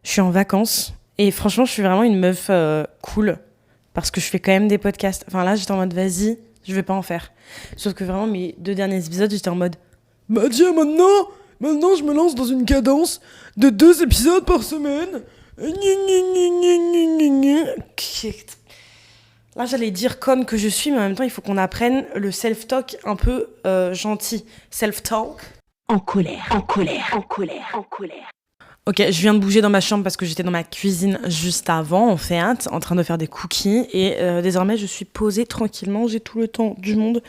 Je suis en vacances et franchement, je suis vraiment une meuf cool parce que je fais quand même des podcasts. Enfin là, j'étais en mode vas-y, je vais pas en faire. Sauf que vraiment, mes 2 derniers épisodes, j'étais en mode bah tiens, maintenant je me lance dans une cadence de 2 épisodes par semaine. Là, j'allais dire conne que je suis, mais en même temps, il faut qu'on apprenne le self-talk un peu gentil. Self-talk. En colère. Ok, je viens de bouger dans ma chambre parce que j'étais dans ma cuisine juste avant, en fait, en train de faire des cookies. Et désormais, je suis posée tranquillement. J'ai tout le temps du monde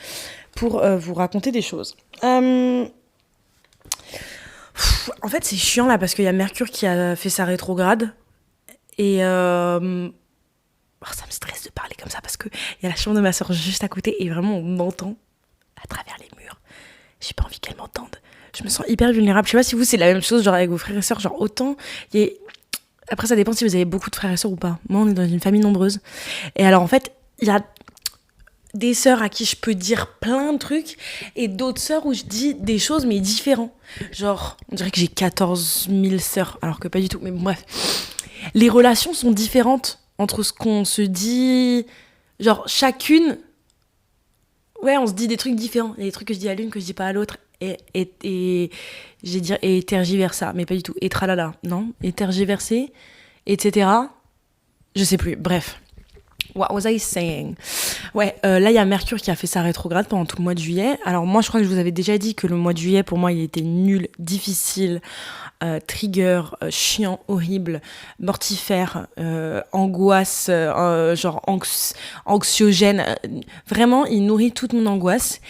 pour vous raconter des choses. En fait, c'est chiant là parce qu'il y a Mercure qui a fait sa rétrograde. Et ça me stresse de parler comme ça parce qu'il y a la chambre de ma soeur juste à côté et vraiment on m'entend à travers les murs. J'ai pas envie qu'elle m'entende. Je me sens hyper vulnérable. Je sais pas si vous, c'est la même chose, genre avec vos frères et sœurs. Genre autant. Après, ça dépend si vous avez beaucoup de frères et sœurs ou pas. Moi, on est dans une famille nombreuse. Et alors, en fait, il y a des sœurs à qui je peux dire plein de trucs et d'autres sœurs où je dis des choses, mais différents. Genre, on dirait que j'ai 14 000 sœurs, alors que pas du tout. Mais bon, bref. Les relations sont différentes entre ce qu'on se dit. Genre, chacune. Ouais, on se dit des trucs différents. Il y a des trucs que je dis à l'une que je dis pas à l'autre. Et j'ai dit et tergiversa, mais pas du tout. Et tralala, non. Et tergiversé, etc. Je sais plus. Bref. What was I saying? Ouais, là, il y a Mercure qui a fait sa rétrograde pendant tout le mois de juillet. Alors moi, je crois que je vous avais déjà dit que le mois de juillet, pour moi, il était nul, difficile, trigger, chiant, horrible, mortifère, angoisse, genre anxiogène. Vraiment, il nourrit toute mon angoisse.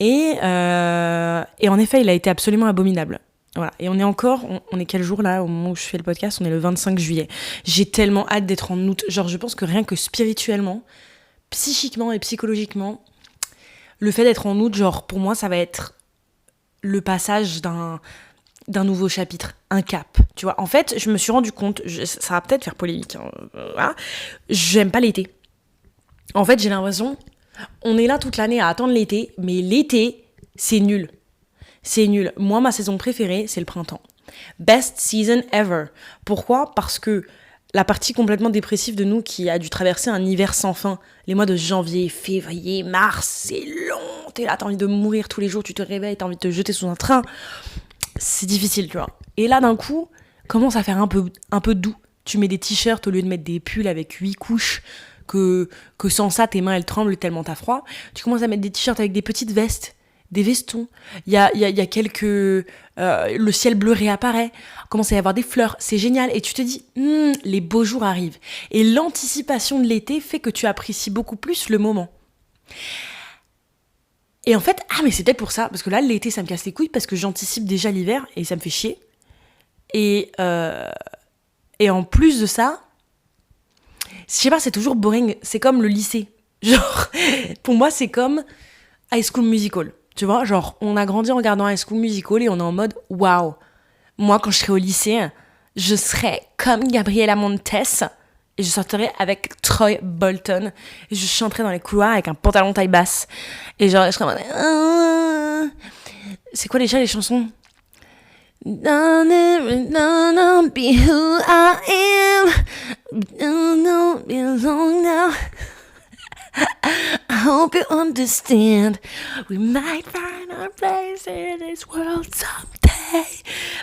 Et en effet, il a été absolument abominable. Voilà. Et on est quel jour là, au moment où je fais le podcast? On est le 25 juillet. J'ai tellement hâte d'être en août. Genre, je pense que rien que spirituellement, psychiquement et psychologiquement, le fait d'être en août, genre, pour moi, ça va être le passage d'un nouveau chapitre, un cap. Tu vois, en fait, je me suis rendu compte, ça va peut-être faire polémique, hein, voilà, j'aime pas l'été. En fait, j'ai l'impression, on est là toute l'année à attendre l'été, mais l'été, c'est nul. C'est nul. Moi, ma saison préférée, c'est le printemps. Best season ever. Pourquoi ? Parce que la partie complètement dépressive de nous qui a dû traverser un hiver sans fin, les mois de janvier, février, mars, c'est long. T'es là, t'as envie de mourir tous les jours, tu te réveilles, t'as envie de te jeter sous un train. C'est difficile, tu vois. Et là, d'un coup, commence à faire un peu doux. Tu mets des t-shirts au lieu de mettre des pulls avec 8 couches, que sans ça, tes mains, elles tremblent tellement t'as froid. Tu commences à mettre des t-shirts avec des petites vestes, des vestons. Il y a quelques... le ciel bleu réapparaît. Commence à y avoir des fleurs. C'est génial. Et tu te dis, les beaux jours arrivent. Et l'anticipation de l'été fait que tu apprécies beaucoup plus le moment. Et en fait, mais c'est peut-être pour ça. Parce que là, l'été, ça me casse les couilles parce que j'anticipe déjà l'hiver et ça me fait chier. Et en plus de ça, je sais pas, c'est toujours boring. C'est comme le lycée. Genre, pour moi, c'est comme High School Musical. Tu vois, genre, on a grandi en regardant High School Musical et on est en mode, waouh, moi, quand je serai au lycée, je serai comme Gabriella Montez et je sortirai avec Troy Bolton et je chanterai dans les couloirs avec un pantalon taille basse. Et genre, je serai en mode, c'est quoi déjà les chansons? Don't be who I am. Don't be long now. I hope you understand. We might find our place in this world someday,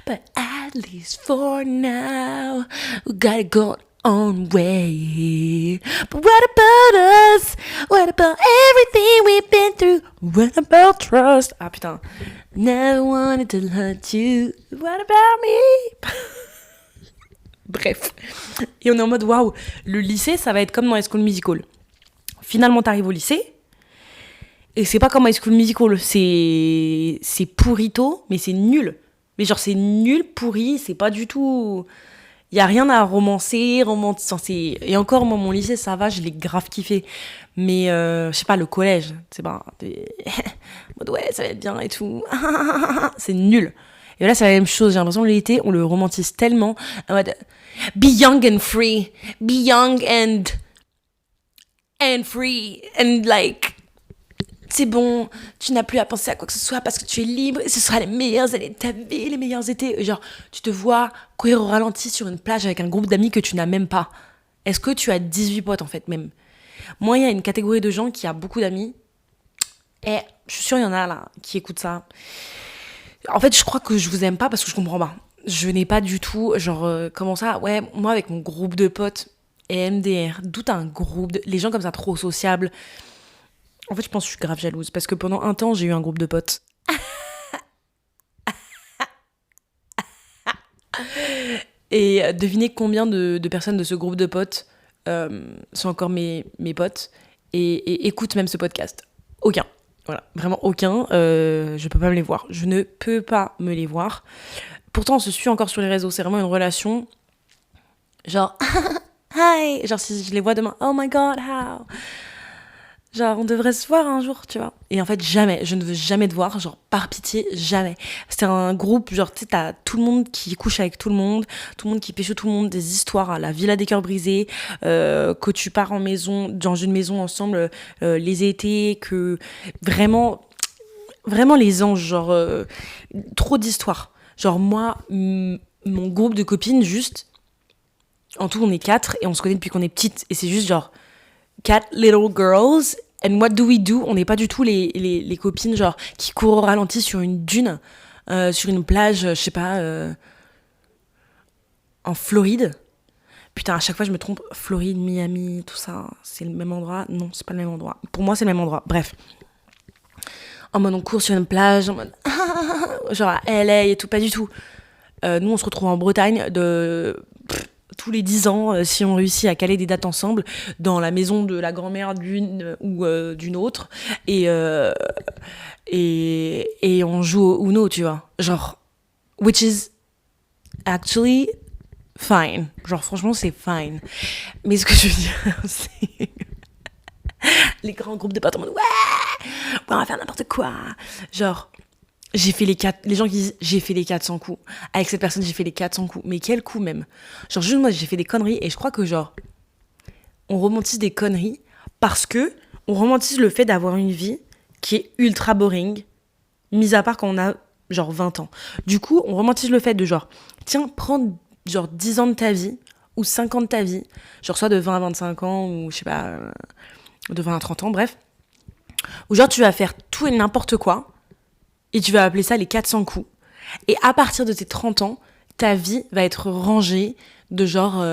but at least for now, we gotta go our own way. But what about us? What about everything we've been through? What about trust? Ah putain. Never wanted to hurt you. What about me? Bref. Et on est en mode waouh, le lycée, ça va être comme dans High School Musical. Finalement, t'arrives au lycée, et c'est pas comme High School Musical, c'est pourrito, mais c'est nul. Mais genre, c'est nul, pourri, c'est pas du tout... Y a rien à romancer. Et encore, moi, mon lycée, ça va, je l'ai grave kiffé. Mais, je sais pas, le collège, c'est pas... ouais, ça va être bien et tout. C'est nul. Et là, c'est la même chose, j'ai l'impression que l'été, on le romantise tellement. En mode, be young and free, be young and free and like c'est bon, tu n'as plus à penser à quoi que ce soit parce que tu es libre et ce sera les meilleures années de ta vie, les meilleurs étés. Genre, tu te vois courir au ralenti sur une plage avec un groupe d'amis que tu n'as même pas. Est-ce que tu as 18 potes en fait même? Moi, il y a une catégorie de gens qui a beaucoup d'amis et je suis sûre il y en a là qui écoutent ça. En fait, je crois que je vous aime pas parce que je comprends pas. Je n'ai pas du tout, genre, comment ça? Ouais, moi avec mon groupe de potes et MDR, d'où t'as un groupe de... Les gens comme ça trop sociables. En fait, je pense que je suis grave jalouse parce que pendant un temps, j'ai eu un groupe de potes. Et devinez combien de personnes de ce groupe de potes sont encore mes potes et écoutent même ce podcast. Aucun. Voilà, vraiment aucun. Je peux pas me les voir. Je ne peux pas me les voir. Pourtant, on se suit encore sur les réseaux. C'est vraiment une relation. Genre, hi. Genre, si je les vois demain, oh my god, how? Genre, on devrait se voir un jour, tu vois. Et en fait, jamais. Je ne veux jamais te voir. Genre, par pitié, jamais. C'était un groupe, genre, tu sais, t'as tout le monde qui couche avec tout le monde qui pécho tout le monde, des histoires à la Villa des Cœurs Brisés, que tu pars en maison, dans une maison ensemble, les étés, que vraiment, vraiment les anges, genre, trop d'histoires. Genre, moi, mon groupe de copines, juste, en tout, on est 4 et on se connaît depuis qu'on est petite. Et c'est juste, genre, 4 little girls. And what do we do? On n'est pas du tout les copines genre qui courent au ralenti sur une dune, sur une plage, je sais pas, en Floride. Putain, à chaque fois je me trompe. Floride, Miami, tout ça, c'est le même endroit? Non, c'est pas le même endroit. Pour moi, c'est le même endroit. Bref. En mode on court sur une plage, en mode genre à LA et tout, pas du tout. Nous, on se retrouve en Bretagne tous les 10 ans, si on réussit à caler des dates ensemble, dans la maison de la grand-mère d'une ou d'une autre, et on joue au Uno, tu vois. Genre, which is actually fine. Genre, franchement, c'est fine. Mais ce que je veux dire, c'est les grands groupes de potes en mode, ouais, on va faire n'importe quoi. Genre, j'ai fait les gens qui disent j'ai fait les 400 coups. Avec cette personne, j'ai fait les 400 coups. Mais quel coup même? Genre, juste moi, j'ai fait des conneries et je crois que, genre, on romantise des conneries parce que on romantise le fait d'avoir une vie qui est ultra boring, mis à part quand on a, genre, 20 ans. Du coup, on romantise le fait de, genre, tiens, prendre, genre, 10 ans de ta vie ou 5 ans de ta vie, genre, soit de 20 à 25 ans ou, je sais pas, de 20 à 30 ans, bref. Ou genre, tu vas faire tout et n'importe quoi. Et tu vas appeler ça les 400 coups. Et à partir de tes 30 ans, ta vie va être rangée de genre,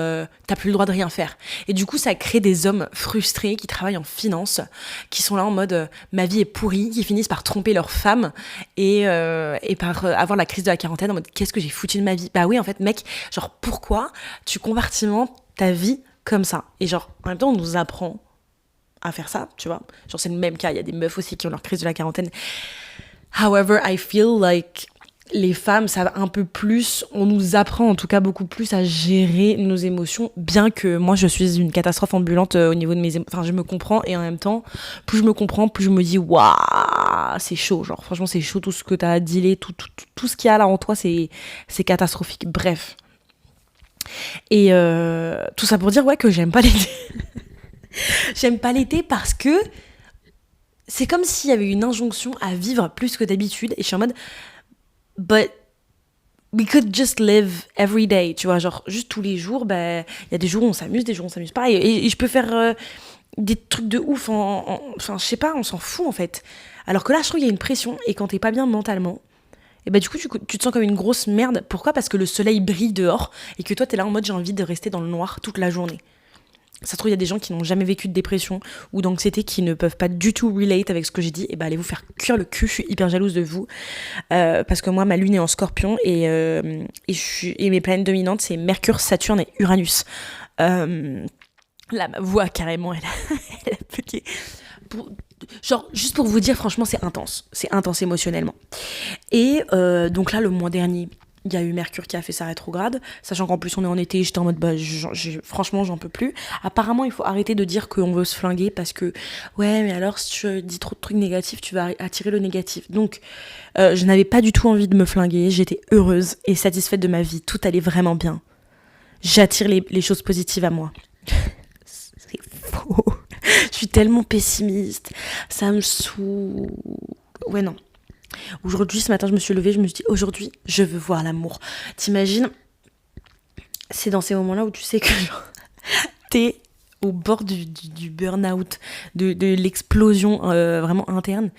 t'as plus le droit de rien faire. Et du coup, ça crée des hommes frustrés qui travaillent en finance, qui sont là en mode, ma vie est pourrie, qui finissent par tromper leur femme et par avoir la crise de la quarantaine en mode, qu'est-ce que j'ai foutu de ma vie? Bah oui, en fait, mec, genre, pourquoi tu compartimentes ta vie comme ça? Et genre, en même temps, on nous apprend à faire ça, tu vois. Genre, c'est le même cas, il y a des meufs aussi qui ont leur crise de la quarantaine. However, I feel like les femmes savent un peu plus, on nous apprend en tout cas beaucoup plus à gérer nos émotions, bien que moi je suis une catastrophe ambulante au niveau de mes émotions. Enfin, je me comprends et en même temps, plus je me comprends, plus je me dis waouh, c'est chaud. Genre, franchement, c'est chaud tout ce que t'as à dealer, tout ce qu'il y a là en toi, c'est catastrophique. Bref. Et tout ça pour dire, ouais, que j'aime pas l'été. J'aime pas l'été parce que c'est comme s'il y avait une injonction à vivre plus que d'habitude. Et je suis en mode, but we could just live every day, tu vois, genre juste tous les jours, bah, il y a des jours où on s'amuse, des jours où on s'amuse pas. Et je peux faire des trucs de ouf, enfin, je sais pas, on s'en fout en fait. Alors que là, je trouve qu'il y a une pression. Et quand t'es pas bien mentalement, et bah du coup, tu te sens comme une grosse merde. Pourquoi? Parce que le soleil brille dehors et que toi, t'es là en mode, j'ai envie de rester dans le noir toute la journée. Ça se trouve, il y a des gens qui n'ont jamais vécu de dépression ou d'anxiété qui ne peuvent pas du tout relate avec ce que j'ai dit. Et bah, allez vous faire cuire le cul. Je suis hyper jalouse de vous. Parce que moi, ma lune est en scorpion et mes planètes dominantes, c'est Mercure, Saturne et Uranus. Là, ma voix, carrément, elle a bugué. Genre, juste pour vous dire, franchement, c'est intense. C'est intense émotionnellement. Et donc là, le mois dernier, il y a eu Mercure qui a fait sa rétrograde, sachant qu'en plus on est en été, j'étais en mode, bah, franchement, j'en peux plus. Apparemment, il faut arrêter de dire qu'on veut se flinguer parce que, ouais, mais alors si tu dis trop de trucs négatifs, tu vas attirer le négatif. Donc, je n'avais pas du tout envie de me flinguer, j'étais heureuse et satisfaite de ma vie, tout allait vraiment bien. J'attire les choses positives à moi. C'est faux. Je suis tellement pessimiste. Ça me saoule. Ouais, non. Aujourd'hui, ce matin, je me suis levée, je me suis dit, aujourd'hui, je veux voir l'amour. T'imagines, c'est dans ces moments-là où tu sais que genre, t'es au bord du burn-out, de l'explosion vraiment interne.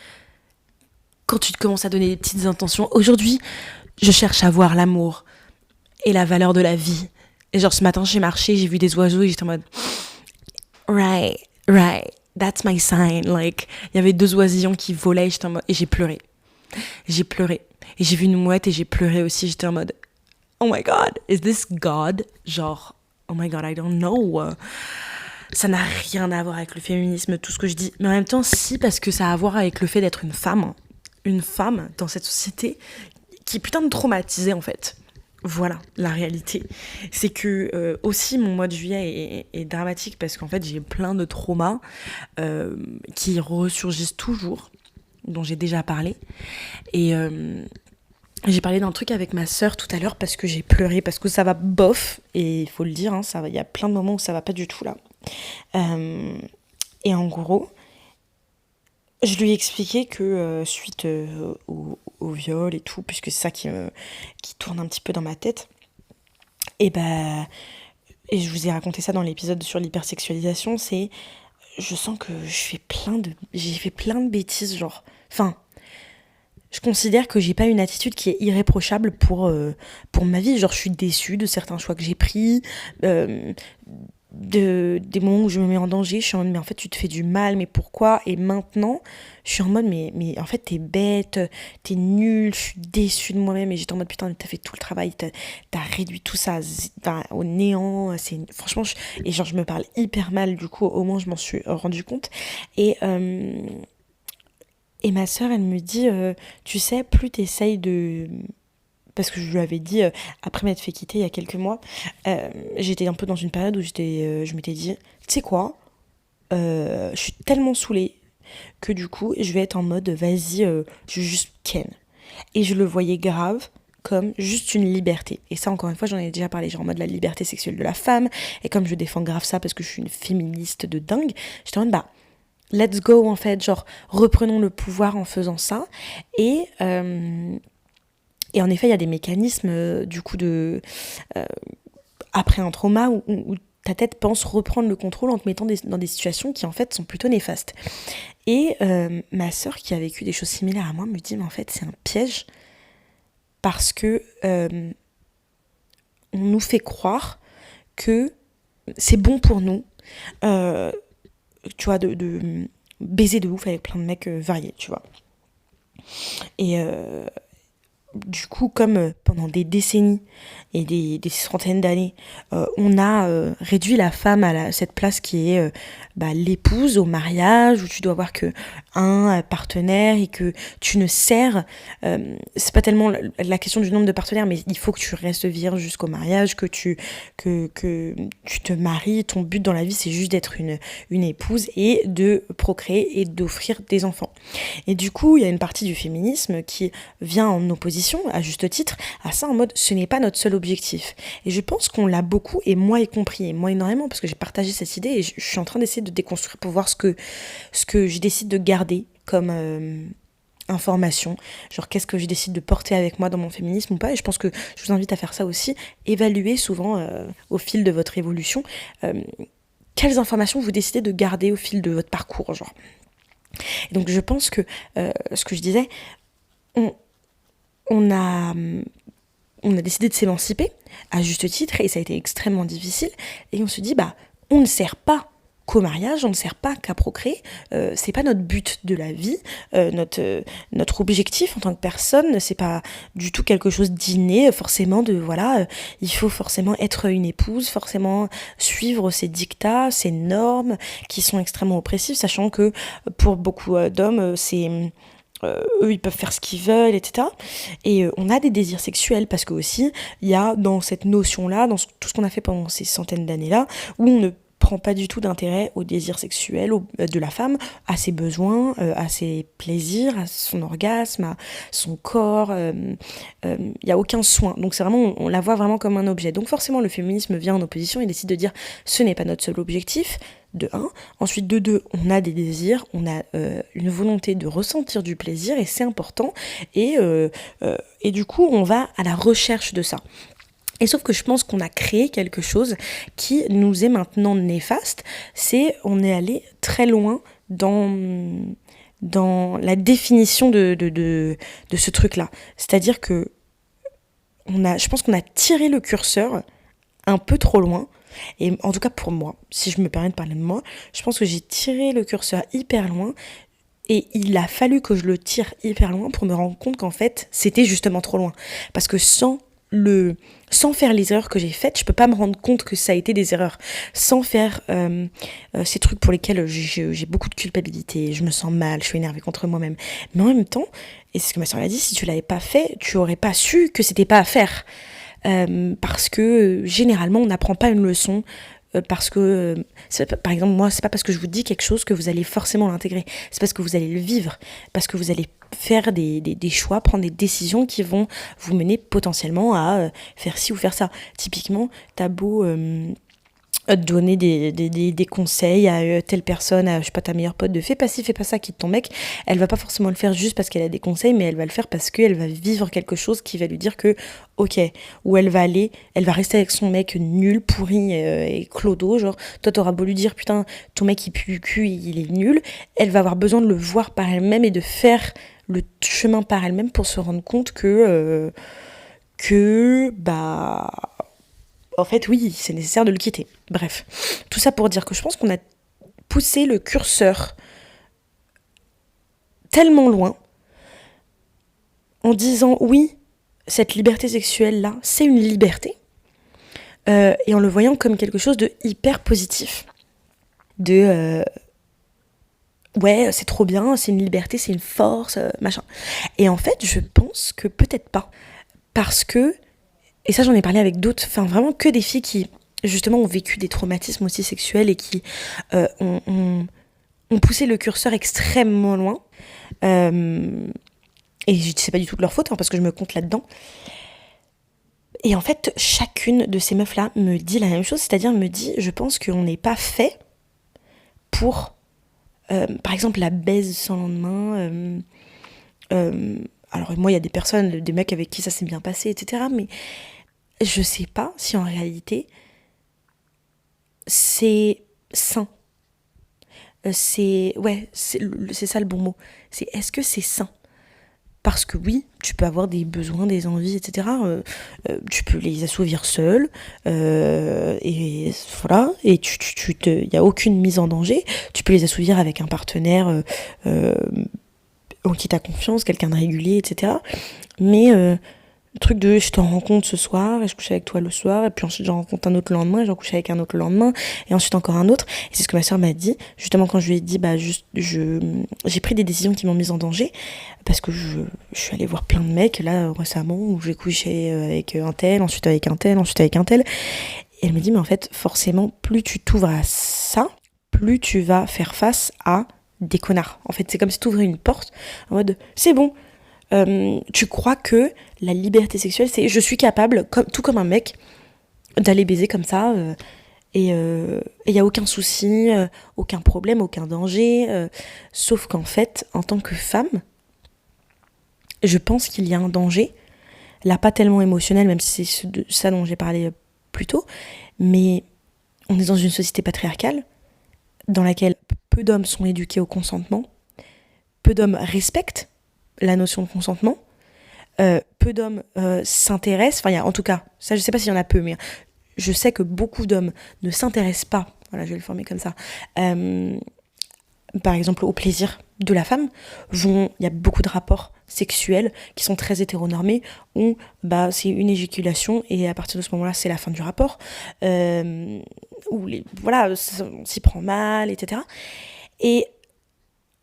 Quand tu te commences à donner des petites intentions, aujourd'hui, je cherche à voir l'amour et la valeur de la vie. Et genre, ce matin, j'ai marché, j'ai vu des oiseaux et j'étais en mode, right, that's my sign. Like, il y avait 2 oisillons qui volaient, j'étais en mode, et j'ai pleuré. Et j'ai vu une mouette et j'ai pleuré aussi, j'étais en mode, oh my god, is this God? Genre, oh my god, I don't know. Ça n'a rien à voir avec le féminisme, tout ce que je dis. Mais en même temps, si, parce que ça a à voir avec le fait d'être une femme. Une femme dans cette société qui est putain de traumatisée, en fait. Voilà, la réalité. C'est que aussi, mon mois de juillet est dramatique parce qu'en fait, j'ai plein de traumas qui ressurgissent toujours, dont j'ai déjà parlé. Et j'ai parlé d'un truc avec ma sœur tout à l'heure parce que j'ai pleuré, parce que ça va bof, et il faut le dire, hein, il y a plein de moments où ça va pas du tout là. Et en gros, je lui ai expliqué que suite au viol et tout, puisque c'est ça qui tourne un petit peu dans ma tête, et je vous ai raconté ça dans l'épisode sur l'hypersexualisation, je sens que j'ai fait plein de bêtises, genre, enfin, je considère que j'ai pas une attitude qui est irréprochable pour ma vie. Genre, je suis déçue de certains choix que j'ai pris, des moments où je me mets en danger. Je suis en mode, mais en fait, tu te fais du mal, mais pourquoi? Et maintenant, je suis en mode, mais en fait, t'es bête, t'es nulle, je suis déçue de moi-même. Et j'étais en mode, putain, t'as fait tout le travail, t'as réduit tout ça au néant. Franchement, et genre, je me parle hyper mal, du coup, au moins, je m'en suis rendu compte. Et ma sœur, elle me dit, tu sais, plus t'essayes de... Parce que je lui avais dit, après m'être fait quitter il y a quelques mois, j'étais un peu dans une période où je m'étais dit, tu sais quoi, je suis tellement saoulée que du coup, je vais être en mode, vas-y, je juste ken. Et je le voyais grave comme juste une liberté. Et ça, encore une fois, j'en ai déjà parlé, genre en mode la liberté sexuelle de la femme. Et comme je défends grave ça parce que je suis une féministe de dingue, j'étais en mode, let's go, en fait, genre, reprenons le pouvoir en faisant ça. Et en effet, il y a des mécanismes, du coup, après un trauma, où ta tête pense reprendre le contrôle en te mettant dans des situations qui, en fait, sont plutôt néfastes. Et ma sœur, qui a vécu des choses similaires à moi, me dit, mais en fait, c'est un piège, parce que on nous fait croire que c'est bon pour nous, tu vois, de baiser de ouf avec plein de mecs variés, tu vois. Et du coup, comme pendant des décennies et des centaines d'années, on a réduit la femme à cette place qui est l'épouse au mariage, où tu dois avoir que un partenaire et que tu ne sers. C'est pas tellement la question du nombre de partenaires, mais il faut que tu restes vierge jusqu'au mariage, que tu te maries. Ton but dans la vie, c'est juste d'être une épouse et de procréer et d'offrir des enfants. Et du coup, il y a une partie du féminisme qui vient en opposition, à juste titre, à ça en mode ce n'est pas notre seul objectif. Et je pense qu'on l'a beaucoup, et moi y compris, et moi énormément, parce que j'ai partagé cette idée et je suis en train d'essayer de déconstruire pour voir ce que je décide de garder comme information, genre qu'est-ce que je décide de porter avec moi dans mon féminisme ou pas. Et je pense que je vous invite à faire ça aussi, évaluer souvent au fil de votre évolution quelles informations vous décidez de garder au fil de votre parcours, genre. Et donc je pense que ce que je disais, on a décidé de s'émanciper à juste titre, et ça a été extrêmement difficile, et on se dit on ne sert pas qu'au mariage, on ne sert pas qu'à procréer, c'est pas notre but de la vie, notre objectif en tant que personne, c'est pas du tout quelque chose d'inné, forcément il faut forcément être une épouse, forcément suivre ces dictats, ces normes qui sont extrêmement oppressives, sachant que pour beaucoup d'hommes, eux ils peuvent faire ce qu'ils veulent, etc. Et on a des désirs sexuels, parce que aussi il y a dans cette notion là, dans tout ce qu'on a fait pendant ces centaines d'années là, où on ne prend pas du tout d'intérêt au désir sexuel de la femme, à ses besoins, à ses plaisirs, à son orgasme, à son corps. Il y a aucun soin. Donc c'est vraiment, on la voit vraiment comme un objet. Donc forcément, le féminisme vient en opposition et décide de dire ce n'est pas notre seul objectif, de un. Ensuite, de deux, on a des désirs, on a une volonté de ressentir du plaisir et c'est important. Et du coup, on va à la recherche de ça. Et sauf que je pense qu'on a créé quelque chose qui nous est maintenant néfaste, on est allé très loin dans la définition de ce truc-là. C'est-à-dire que je pense qu'on a tiré le curseur un peu trop loin, et en tout cas pour moi, si je me permets de parler de moi, je pense que j'ai tiré le curseur hyper loin, et il a fallu que je le tire hyper loin pour me rendre compte qu'en fait, c'était justement trop loin. Parce que sans faire les erreurs que j'ai faites, je peux pas me rendre compte que ça a été des erreurs. Sans faire ces trucs pour lesquels j'ai beaucoup de culpabilité, je me sens mal, je suis énervée contre moi-même. Mais en même temps, et c'est ce que ma soeur a dit, si tu l'avais pas fait, tu aurais pas su que c'était pas à faire. Parce que généralement, on n'apprend pas une leçon. Parce que, par exemple, moi, c'est pas parce que je vous dis quelque chose que vous allez forcément l'intégrer. C'est parce que vous allez le vivre. Parce que vous allez faire des choix, prendre des décisions qui vont vous mener potentiellement à faire ci ou faire ça. Typiquement, t'as beau donner des conseils à telle personne, à je sais pas, ta meilleure pote, de fais pas ci, fais pas ça, quitte ton mec, elle va pas forcément le faire juste parce qu'elle a des conseils, mais elle va le faire parce qu'elle va vivre quelque chose qui va lui dire que ok, où elle va rester avec son mec nul, pourri et clodo, genre toi t'auras beau lui dire putain ton mec il pue le cul, il est nul, elle va avoir besoin de le voir par elle-même et de faire le chemin par elle-même pour se rendre compte que en fait, oui, c'est nécessaire de le quitter. Bref, tout ça pour dire que je pense qu'on a poussé le curseur tellement loin en disant oui, cette liberté sexuelle-là, c'est une liberté, et en le voyant comme quelque chose de hyper positif. Ouais, c'est trop bien, c'est une liberté, c'est une force, machin. Et en fait, je pense que peut-être pas. Parce que, et ça j'en ai parlé avec d'autres, enfin vraiment que des filles qui justement ont vécu des traumatismes aussi sexuels et qui ont poussé le curseur extrêmement loin. Et je dis c'est pas du tout de leur faute, hein, parce que je me compte là-dedans. Et en fait, chacune de ces meufs-là me dit la même chose, c'est-à-dire me dit, je pense qu'on n'est pas fait pour, par exemple, la baise sans lendemain. Alors moi, il y a des personnes, des mecs avec qui ça s'est bien passé, etc. Mais je sais pas si en réalité c'est sain. C'est ça le bon mot. C'est est-ce que c'est sain? Parce que oui, tu peux avoir des besoins, des envies, etc. Tu peux les assouvir seul, et voilà. Et il y a aucune mise en danger. Tu peux les assouvir avec un partenaire en qui t'as confiance, quelqu'un de régulier, etc. Mais le truc de je t'en rencontre ce soir et je couche avec toi le soir et puis ensuite j'en rencontre un autre le lendemain et j'en couche avec un autre le lendemain et ensuite encore un autre, et c'est ce que ma soeur m'a dit justement quand je lui ai dit j'ai pris des décisions qui m'ont mise en danger parce que je suis allée voir plein de mecs là récemment où j'ai couché avec un tel, ensuite avec un tel, ensuite avec un tel, et elle me dit mais en fait forcément plus tu t'ouvres à ça, plus tu vas faire face à des connards. En fait c'est comme si tu ouvrais une porte en mode c'est bon. Tu crois que la liberté sexuelle, c'est je suis capable, tout comme un mec, d'aller baiser comme ça, et il n'y a aucun souci, aucun problème, aucun danger, sauf qu'en fait, en tant que femme, je pense qu'il y a un danger, là pas tellement émotionnel, même si c'est ça dont j'ai parlé plus tôt, mais on est dans une société patriarcale, dans laquelle peu d'hommes sont éduqués au consentement, peu d'hommes respectent la notion de consentement, peu d'hommes s'intéressent, enfin en tout cas, ça je sais pas s'il y en a peu, mais je sais que beaucoup d'hommes ne s'intéressent pas, voilà je vais le former comme ça, par exemple au plaisir de la femme. Il y a beaucoup de rapports sexuels qui sont très hétéronormés où c'est une éjaculation et à partir de ce moment-là c'est la fin du rapport, où on s'y prend mal, etc. Et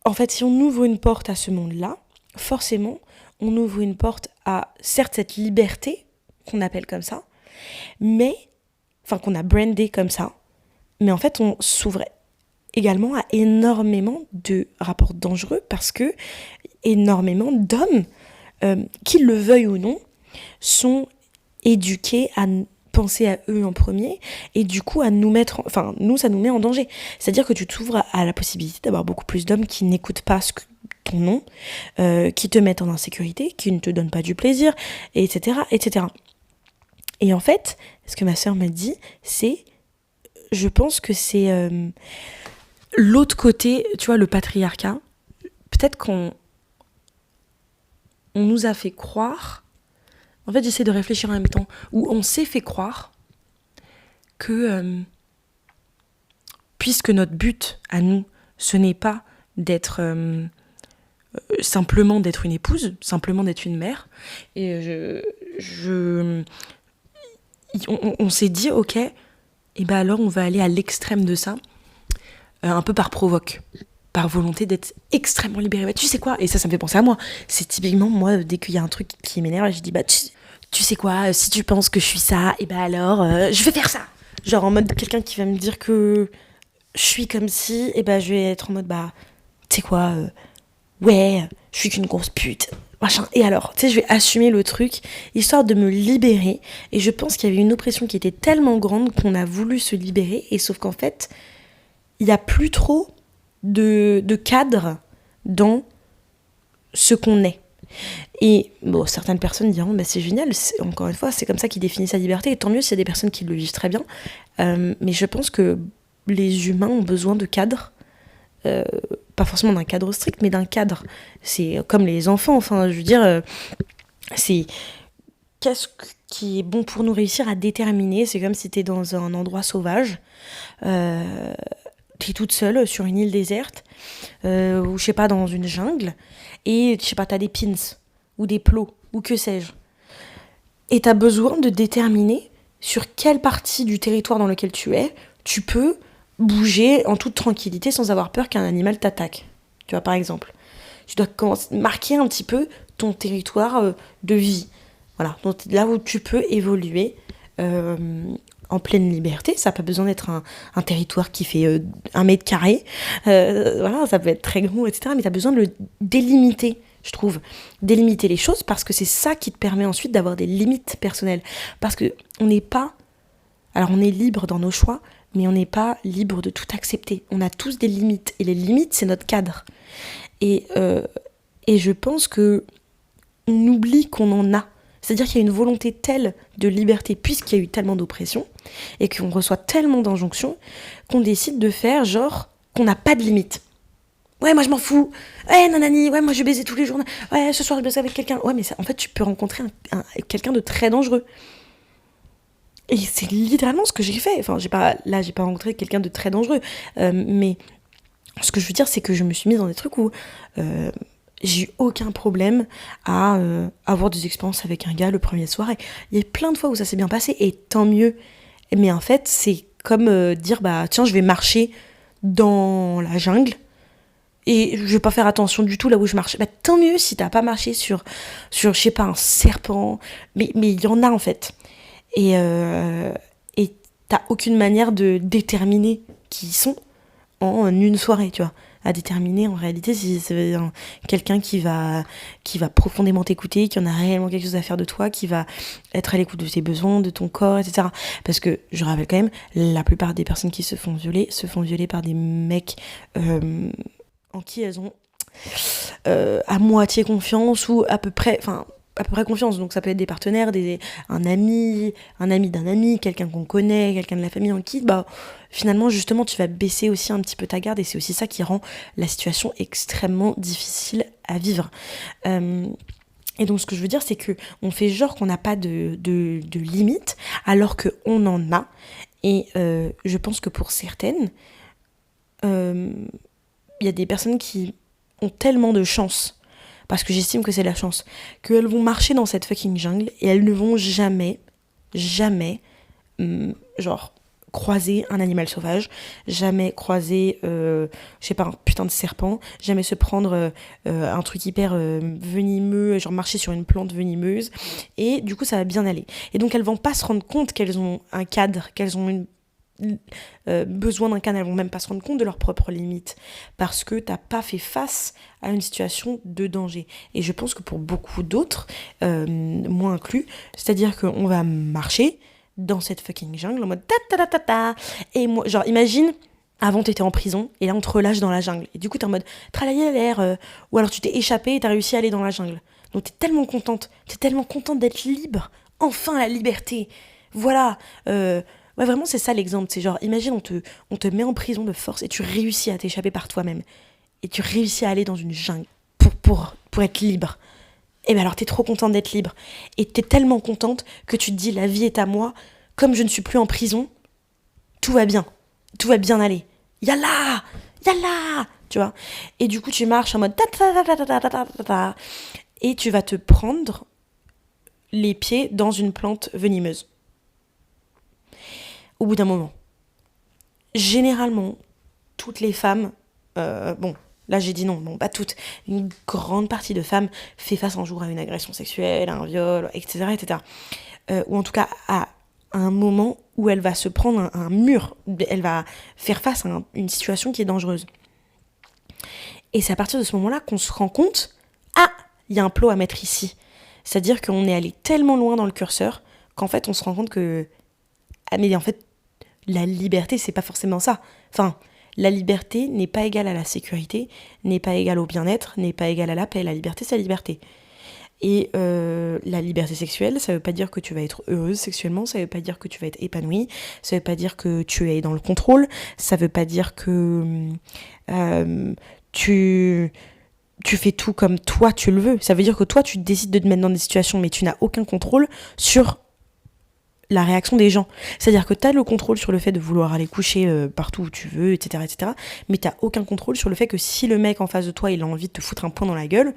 en fait si on ouvre une porte à ce monde-là, forcément, on ouvre une porte à, certes, cette liberté, qu'on appelle comme ça, qu'on a brandé comme ça, Mais en fait, on s'ouvre également à énormément de rapports dangereux parce que énormément d'hommes, qu'ils le veuillent ou non, sont éduqués à penser à eux en premier et du coup à nous mettre, enfin nous ça nous met en danger. C'est-à-dire que tu t'ouvres à la possibilité d'avoir beaucoup plus d'hommes qui n'écoutent pas ton nom, qui te mettent en insécurité, qui ne te donnent pas du plaisir, etc., etc. Et en fait, ce que ma sœur m'a dit, c'est, je pense que c'est l'autre côté, tu vois, le patriarcat. Peut-être qu'on nous a fait croire, en fait j'essaie de réfléchir en même temps, où on s'est fait croire que puisque notre but à nous, ce n'est pas d'être simplement d'être une épouse, simplement d'être une mère, et on s'est dit ok, et ben alors on va aller à l'extrême de ça, un peu par provoque, par volonté d'être extrêmement libérée. Bah, tu sais quoi, et ça me fait penser à moi, c'est typiquement moi, dès qu'il y a un truc qui m'énerve, je dis bah tu sais quoi, si tu penses que je suis ça, et ben alors je vais faire ça. Genre en mode quelqu'un qui va me dire que je suis comme si, et ben je vais être en mode bah tu sais quoi, ouais, je suis qu'une grosse pute, machin. Et alors, tu sais, je vais assumer le truc, histoire de me libérer. Et je pense qu'il y avait une oppression qui était tellement grande qu'on a voulu se libérer. Et sauf qu'en fait, il n'y a plus trop de cadre dans ce qu'on est. Et bon, certaines personnes diront, bah, c'est génial, encore une fois, c'est comme ça qu'ils définissent sa liberté. Et tant mieux s'il y a des personnes qui le vivent très bien. Mais je pense que les humains ont besoin de cadres. Pas forcément d'un cadre strict, mais d'un cadre. C'est comme les enfants, enfin, je veux dire, c'est qu'est-ce qui est bon pour nous réussir à déterminer. C'est comme si t'es dans un endroit sauvage, t'es toute seule sur une île déserte, ou je sais pas, dans une jungle, et je sais pas, t'as des pins, ou des plots, ou que sais-je. Et t'as besoin de déterminer sur quelle partie du territoire dans lequel tu es, tu peux bouger en toute tranquillité sans avoir peur qu'un animal t'attaque. Tu vois, par exemple. Tu dois marquer un petit peu ton territoire de vie. Voilà, donc là où tu peux évoluer en pleine liberté. Ça n'a pas besoin d'être un territoire qui fait 1 m². Voilà, ça peut être très gros, etc. Mais tu as besoin de le délimiter, je trouve. Délimiter les choses parce que c'est ça qui te permet ensuite d'avoir des limites personnelles. Parce qu'on n'est pas... Alors on est libre dans nos choix, mais on n'est pas libre de tout accepter. On a tous des limites, et les limites, c'est notre cadre. Et je pense que on oublie qu'on en a. C'est-à-dire qu'il y a une volonté telle de liberté, puisqu'il y a eu tellement d'oppression, et qu'on reçoit tellement d'injonctions, qu'on décide de faire genre qu'on n'a pas de limite. Ouais, moi je m'en fous. Ouais, nanani, ouais, moi je vais baiser tous les jours. Ouais, ce soir je baise avec quelqu'un. Ouais, mais ça, en fait, tu peux rencontrer quelqu'un de très dangereux. Et c'est littéralement ce que j'ai fait. Enfin, j'ai pas rencontré quelqu'un de très dangereux. Mais ce que je veux dire, c'est que je me suis mise dans des trucs où j'ai eu aucun problème à avoir des expériences avec un gars le premier soir. Et il y a plein de fois où ça s'est bien passé, et tant mieux. Mais en fait, c'est comme dire, bah tiens, je vais marcher dans la jungle et je vais pas faire attention du tout là où je marche. Bah tant mieux si t'as pas marché sur je sais pas, un serpent. Mais il y en a en fait. Et t'as aucune manière de déterminer qui ils sont en une soirée, tu vois. À déterminer en réalité si c'est quelqu'un qui va profondément t'écouter, qui en a réellement quelque chose à faire de toi, qui va être à l'écoute de tes besoins, de ton corps, etc. Parce que, je rappelle quand même, la plupart des personnes qui se font violer par des mecs en qui elles ont à moitié confiance, ou à peu près confiance. Donc ça peut être des partenaires, un ami d'un ami, quelqu'un qu'on connaît, quelqu'un de la famille en qui, bah finalement justement tu vas baisser aussi un petit peu ta garde, et c'est aussi ça qui rend la situation extrêmement difficile à vivre. Et donc ce que je veux dire, c'est que on fait genre qu'on n'a pas de limites, alors qu'on en a. Et je pense que pour certaines, il y a des personnes qui ont tellement de chance, parce que j'estime que c'est la chance, qu'elles vont marcher dans cette fucking jungle et elles ne vont jamais genre croiser un animal sauvage, jamais croiser je sais pas, un putain de serpent, jamais se prendre un truc hyper venimeux, genre marcher sur une plante venimeuse, et du coup ça va bien aller. Et donc elles vont pas se rendre compte qu'elles ont un cadre, qu'elles ont besoin d'un câlin, elles vont même pas se rendre compte de leurs propres limites parce que t'as pas fait face à une situation de danger. Et je pense que pour beaucoup d'autres, moi inclus, c'est-à-dire qu'on va marcher dans cette fucking jungle en mode ta ta ta ta ta, et moi, genre imagine, avant t'étais en prison et là on te relâche dans la jungle et du coup t'es en mode tralala l'air, ou alors tu t'es échappé et t'as réussi à aller dans la jungle. Donc t'es tellement contente d'être libre, enfin la liberté. Voilà. Ouais, vraiment, c'est ça l'exemple. C'est genre, imagine, on te met en prison de force et tu réussis à t'échapper par toi-même. Et tu réussis à aller dans une jungle pour être libre. Et bien alors, t'es trop contente d'être libre. Et t'es tellement contente que tu te dis, la vie est à moi. Comme je ne suis plus en prison, tout va bien. Tout va bien aller. Yallah! Yallah! Tu vois? Et du coup, tu marches en mode ta ta ta ta ta ta ta ta ta. Et tu vas te prendre les pieds dans une plante venimeuse. Au bout d'un moment. Généralement, toutes les femmes, bon, là j'ai dit non, bon, pas toutes, une grande partie de femmes fait face un jour à une agression sexuelle, à un viol, etc., etc. Ou en tout cas à un moment où elle va se prendre un mur, elle va faire face à une situation qui est dangereuse. Et c'est à partir de ce moment-là qu'on se rend compte, ah, il y a un plot à mettre ici. C'est-à-dire qu'on est allé tellement loin dans le curseur qu'en fait on se rend compte que, ah mais en fait, la liberté, c'est pas forcément ça. Enfin, la liberté n'est pas égale à la sécurité, n'est pas égale au bien-être, n'est pas égale à la paix. La liberté, c'est la liberté. Et la liberté sexuelle, ça veut pas dire que tu vas être heureuse sexuellement, ça veut pas dire que tu vas être épanouie, ça veut pas dire que tu es dans le contrôle, ça veut pas dire que tu fais tout comme toi tu le veux. Ça veut dire que toi, tu décides de te mettre dans des situations, mais tu n'as aucun contrôle sur la réaction des gens. C'est-à-dire que tu as le contrôle sur le fait de vouloir aller coucher partout où tu veux, etc., etc., mais tu n'as aucun contrôle sur le fait que si le mec en face de toi, il a envie de te foutre un poing dans la gueule,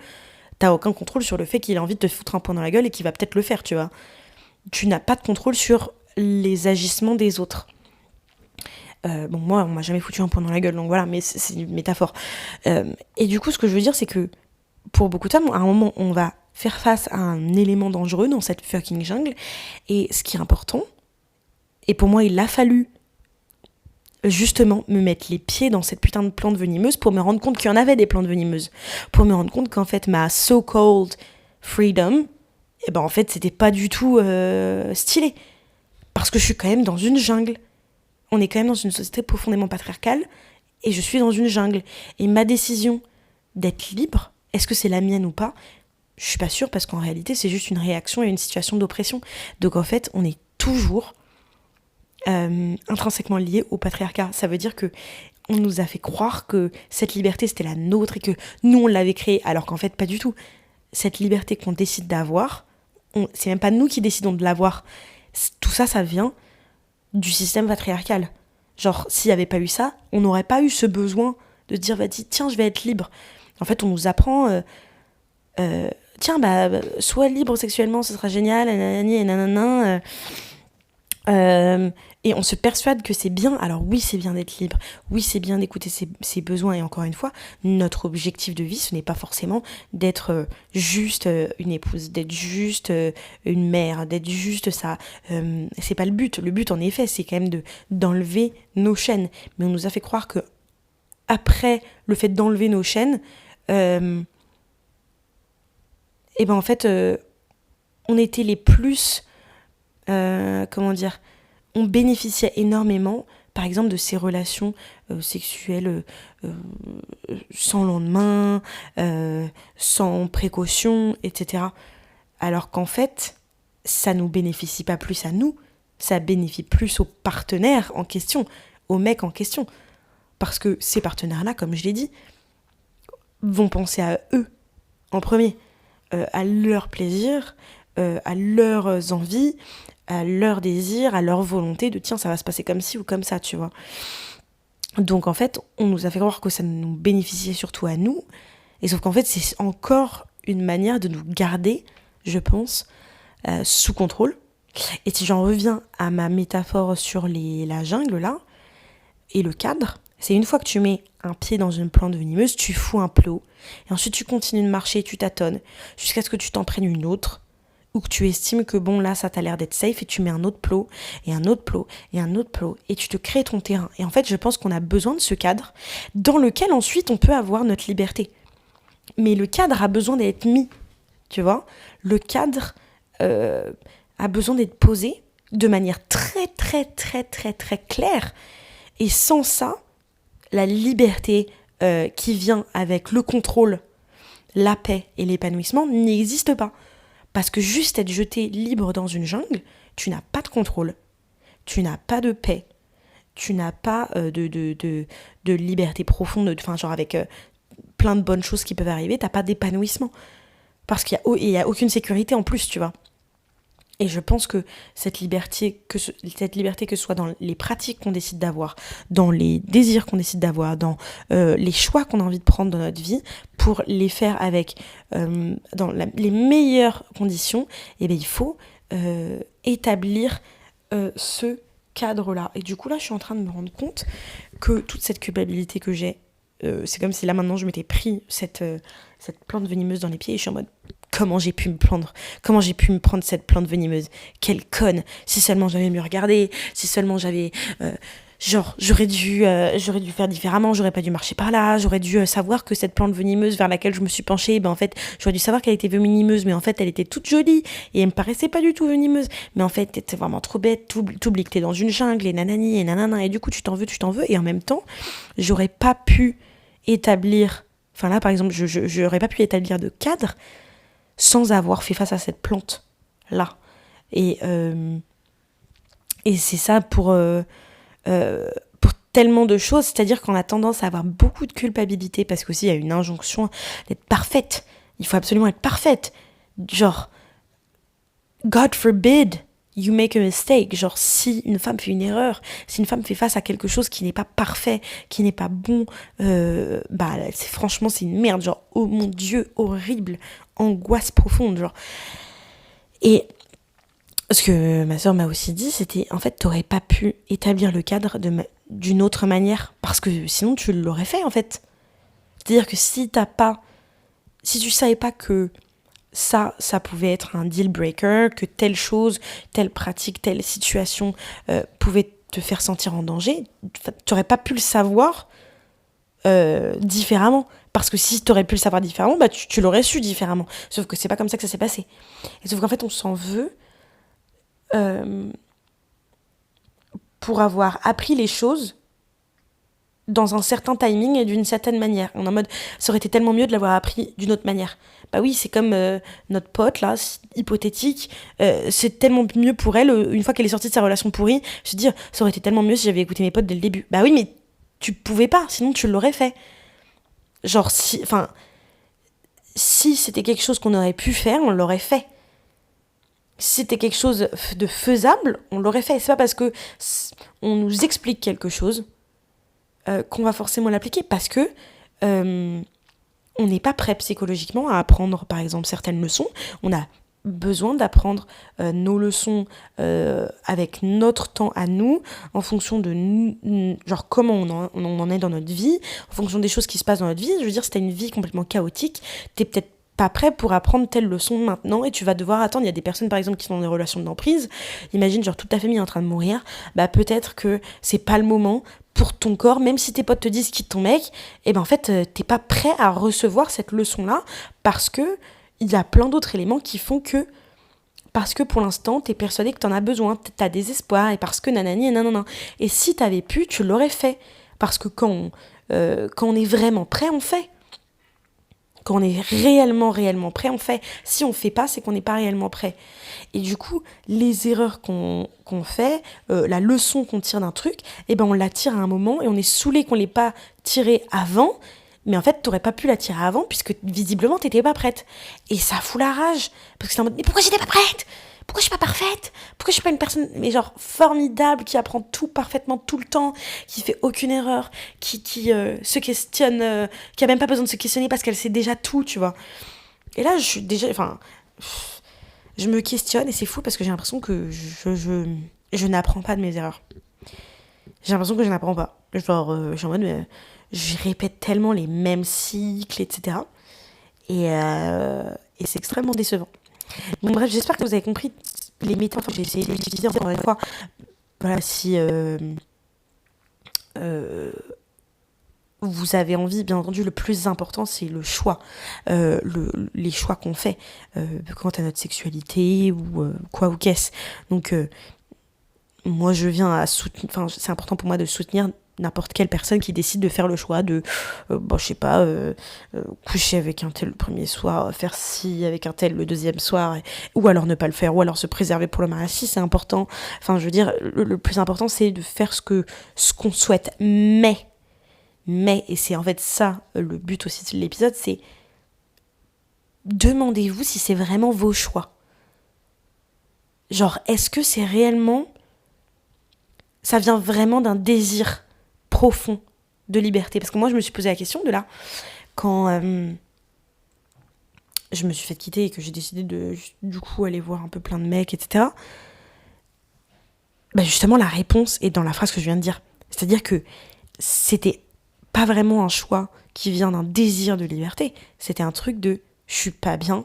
tu n'as aucun contrôle sur le fait qu'il a envie de te foutre un poing dans la gueule et qu'il va peut-être le faire, tu vois. Tu n'as pas de contrôle sur les agissements des autres. Bon, moi, on m'a jamais foutu un poing dans la gueule, donc voilà, mais c'est une métaphore. Et du coup, ce que je veux dire, c'est que pour beaucoup de femmes, à un moment, on va faire face à un élément dangereux dans cette fucking jungle. Et ce qui est important, et pour moi, il a fallu justement me mettre les pieds dans cette putain de plante venimeuse pour me rendre compte qu'il y en avait des plantes venimeuses. Pour me rendre compte qu'en fait, ma so-called freedom, eh ben en fait, c'était pas du tout stylé. Parce que je suis quand même dans une jungle. On est quand même dans une société profondément patriarcale et je suis dans une jungle. Et ma décision d'être libre, est-ce que c'est la mienne ou pas ? Je suis pas sûre parce qu'en réalité, c'est juste une réaction à une situation d'oppression. Donc en fait, on est toujours intrinsèquement lié au patriarcat. Ça veut dire que on nous a fait croire que cette liberté, c'était la nôtre et que nous, on l'avait créée, alors qu'en fait, pas du tout. Cette liberté qu'on décide d'avoir, c'est même pas nous qui décidons de l'avoir. Tout ça, ça vient du système patriarcal. Genre, s'il n'y avait pas eu ça, on n'aurait pas eu ce besoin de dire, vas-y, tiens, je vais être libre. En fait, on nous apprend... tiens, sois libre sexuellement, ce sera génial, nanani et nanana. Et on se persuade que c'est bien. Alors oui, c'est bien d'être libre. Oui, c'est bien d'écouter ses besoins. Et encore une fois, notre objectif de vie, ce n'est pas forcément d'être juste une épouse, d'être juste une mère, d'être juste ça. C'est pas le but. Le but, en effet, c'est quand même d'enlever nos chaînes. Mais on nous a fait croire que après le fait d'enlever nos chaînes, et ben en fait, on était les plus, on bénéficiait énormément, par exemple, de ces relations sexuelles sans lendemain, sans précaution, etc. Alors qu'en fait, ça nous bénéficie pas plus à nous, ça bénéficie plus aux partenaires en question, aux mecs en question. Parce que ces partenaires-là, comme je l'ai dit, vont penser à eux en premier. À leur plaisir, à leurs envies, à leurs désirs, à leur volonté de tiens, ça va se passer comme ci ou comme ça, tu vois. Donc en fait, on nous a fait croire que ça nous bénéficiait surtout à nous, et sauf qu'en fait, c'est encore une manière de nous garder, je pense, sous contrôle. Et si j'en reviens à ma métaphore sur la jungle, là, et le cadre, c'est une fois que tu mets un pied dans une plante venimeuse, tu fous un plot, et ensuite tu continues de marcher, tu tâtonnes, jusqu'à ce que tu t'en prennes une autre, ou que tu estimes que bon là ça t'a l'air d'être safe et tu mets un autre plot et un autre plot et un autre plot et tu te crées ton terrain. Et en fait je pense qu'on a besoin de ce cadre dans lequel ensuite on peut avoir notre liberté. Mais le cadre a besoin d'être mis, tu vois. Le cadre a besoin d'être posé de manière très très très très très claire. Et sans ça, la liberté qui vient avec le contrôle, la paix et l'épanouissement n'existe pas. Parce que juste être jeté libre dans une jungle, tu n'as pas de contrôle, tu n'as pas de paix, tu n'as pas de liberté profonde, enfin genre avec plein de bonnes choses qui peuvent arriver, t'as pas d'épanouissement. Parce qu'il y a aucune sécurité en plus, tu vois. Et je pense que cette liberté, que ce soit dans les pratiques qu'on décide d'avoir, dans les désirs qu'on décide d'avoir, dans les choix qu'on a envie de prendre dans notre vie, pour les faire avec dans les meilleures conditions, eh bien, il faut établir ce cadre-là. Et du coup, là, je suis en train de me rendre compte que toute cette culpabilité que j'ai, c'est comme si là, maintenant, je m'étais pris cette plante venimeuse dans les pieds et je suis en mode... Comment j'ai pu me prendre cette plante venimeuse? Quelle conne! Si seulement j'avais mieux regardé, si seulement j'avais... j'aurais dû faire différemment, j'aurais pas dû marcher par là, j'aurais dû savoir que cette plante venimeuse vers laquelle je me suis penchée, ben en fait, j'aurais dû savoir qu'elle était venimeuse, mais en fait, elle était toute jolie et elle me paraissait pas du tout venimeuse. Mais en fait, t'es vraiment trop bête, t'oublies que t'es dans une jungle et nanani et nanana, et du coup, tu t'en veux, et en même temps, j'aurais pas pu établir... Enfin là, par exemple, j'aurais pas pu établir de cadre sans avoir fait face à cette plante-là. Et c'est ça pour tellement de choses, c'est-à-dire qu'on a tendance à avoir beaucoup de culpabilité, parce qu'aussi il y a une injonction d'être parfaite. Il faut absolument être parfaite. Genre, God forbid you make a mistake. Genre, si une femme fait une erreur, si une femme fait face à quelque chose qui n'est pas parfait, qui n'est pas bon, franchement, c'est une merde. Genre, oh mon Dieu, horrible, angoisse profonde, genre. Et ce que ma soeur m'a aussi dit, c'était, en fait, t'aurais pas pu établir le cadre d'une autre manière, parce que sinon, tu l'aurais fait, en fait. C'est-à-dire que si tu savais pas que ça pouvait être un deal breaker, que telle chose, telle pratique, telle situation pouvait te faire sentir en danger, tu n'aurais pas pu le savoir différemment. Parce que si tu aurais pu le savoir différemment, bah tu l'aurais su différemment. Sauf que c'est pas comme ça que ça s'est passé. Et sauf qu'en fait, on s'en veut pour avoir appris les choses dans un certain timing et d'une certaine manière. On est en mode, ça aurait été tellement mieux de l'avoir appris d'une autre manière. Bah oui, c'est comme notre pote, là, hypothétique, c'est tellement mieux pour elle, une fois qu'elle est sortie de sa relation pourrie, je veux dire, ça aurait été tellement mieux si j'avais écouté mes potes dès le début. Bah oui, mais tu pouvais pas, sinon tu l'aurais fait. Genre, si c'était quelque chose qu'on aurait pu faire, on l'aurait fait. Si c'était quelque chose de faisable, on l'aurait fait. C'est pas parce que on nous explique quelque chose qu'on va forcément l'appliquer, parce que on n'est pas prêt psychologiquement à apprendre, par exemple, certaines leçons. On a besoin d'apprendre nos leçons avec notre temps à nous, en fonction de genre comment on en est dans notre vie, en fonction des choses qui se passent dans notre vie. Je veux dire, si t'as une vie complètement chaotique, t'es peut-être pas prêt pour apprendre telle leçon maintenant et tu vas devoir attendre. Il y a des personnes par exemple qui sont dans des relations d'emprise, imagine genre toute ta famille est en train de mourir, bah peut-être que c'est pas le moment pour ton corps, même si tes potes te disent quitte ton mec, et ben en fait t'es pas prêt à recevoir cette leçon là parce que il y a plein d'autres éléments qui font que, parce que pour l'instant t'es persuadé que t'en as besoin, t'as des espoirs, et parce que nanani et nanana. Et si t'avais pu, tu l'aurais fait, parce que quand on est vraiment prêt, on fait. Quand on est réellement prêt, on fait. Si on fait pas, c'est qu'on n'est pas réellement prêt. Et du coup, les erreurs qu'on fait, la leçon qu'on tire d'un truc, eh ben on la tire à un moment et on est saoulé qu'on l'ait pas tiré avant. Mais en fait, t'aurais pas pu la tirer avant puisque visiblement t'étais pas prête. Et ça fout la rage. Parce que c'est en mode, mais pourquoi j'étais pas prête ? Pourquoi je suis pas parfaite ? Pourquoi je suis pas une personne, mais genre, formidable, qui apprend tout parfaitement tout le temps, qui fait aucune erreur, qui se questionne, qui a même pas besoin de se questionner parce qu'elle sait déjà tout, tu vois. Et là, je suis déjà, je me questionne et c'est fou parce que j'ai l'impression que je n'apprends pas de mes erreurs. J'ai l'impression que je n'apprends pas. Genre, je suis en mode, je répète tellement les mêmes cycles, etc. Et c'est extrêmement décevant. Bon, bref, j'espère que vous avez compris les méthodes que j'ai essayé d'utiliser encore une fois. Voilà, si euh, vous avez envie, bien entendu, le plus important, c'est le choix. Les choix qu'on fait quant à notre sexualité ou quoi ou qu'est-ce. Donc, moi, je viens à soutenir... Enfin, c'est important pour moi de soutenir n'importe quelle personne qui décide de faire le choix de, je sais pas, coucher avec un tel le premier soir, faire ci avec un tel le deuxième soir, ou alors ne pas le faire, ou alors se préserver pour le mariage. Si, c'est important. Enfin, je veux dire, le plus important, c'est de faire ce qu'on souhaite. Mais, et c'est en fait ça le but aussi de l'épisode, c'est demandez-vous si c'est vraiment vos choix. Genre, est-ce que c'est réellement... Ça vient vraiment d'un désir profond de liberté. Parce que moi, je me suis posé la question de là, quand je me suis fait quitter et que j'ai décidé de, du coup, aller voir un peu plein de mecs, etc. Bah justement, la réponse est dans la phrase que je viens de dire. C'est-à-dire que c'était pas vraiment un choix qui vient d'un désir de liberté. C'était un truc de « je suis pas bien,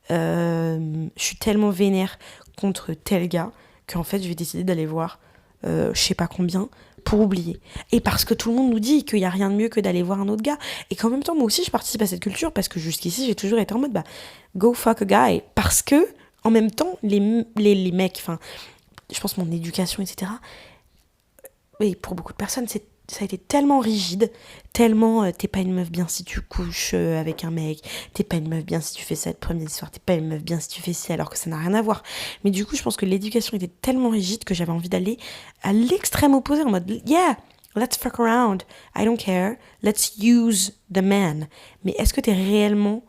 je suis tellement vénère contre tel gars qu'en fait, je vais décider d'aller voir je sais pas combien pour oublier. » Et parce que tout le monde nous dit qu'il y a rien de mieux que d'aller voir un autre gars. Et qu'en même temps, moi aussi, je participe à cette culture parce que jusqu'ici, j'ai toujours été en mode go fuck a guy. Parce que, en même temps, les mecs, enfin, je pense mon éducation, etc. Et pour beaucoup de personnes, ça a été tellement rigide, tellement t'es pas une meuf bien si tu couches avec un mec, t'es pas une meuf bien si tu fais ça le premier soir, t'es pas une meuf bien si tu fais ça, alors que ça n'a rien à voir. Mais du coup, je pense que l'éducation était tellement rigide que j'avais envie d'aller à l'extrême opposé, en mode yeah, let's fuck around, I don't care, let's use the man. Mais est-ce que t'es réellement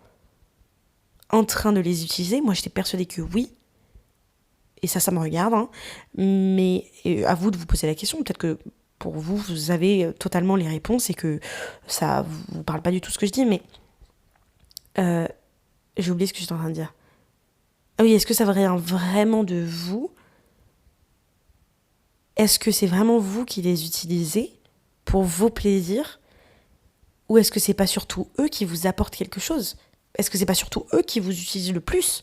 en train de les utiliser ? Moi, j'étais persuadée que oui. Et ça me regarde, hein. Mais à vous de vous poser la question. Peut-être que pour vous, vous avez totalement les réponses et que ça vous parle pas du tout ce que je dis, mais j'ai oublié ce que j'étais en train de dire. Ah oui, est-ce que ça vient vraiment de vous ? Est-ce que c'est vraiment vous qui les utilisez pour vos plaisirs ? Ou est-ce que c'est pas surtout eux qui vous apportent quelque chose ? Est-ce que c'est pas surtout eux qui vous utilisent le plus ?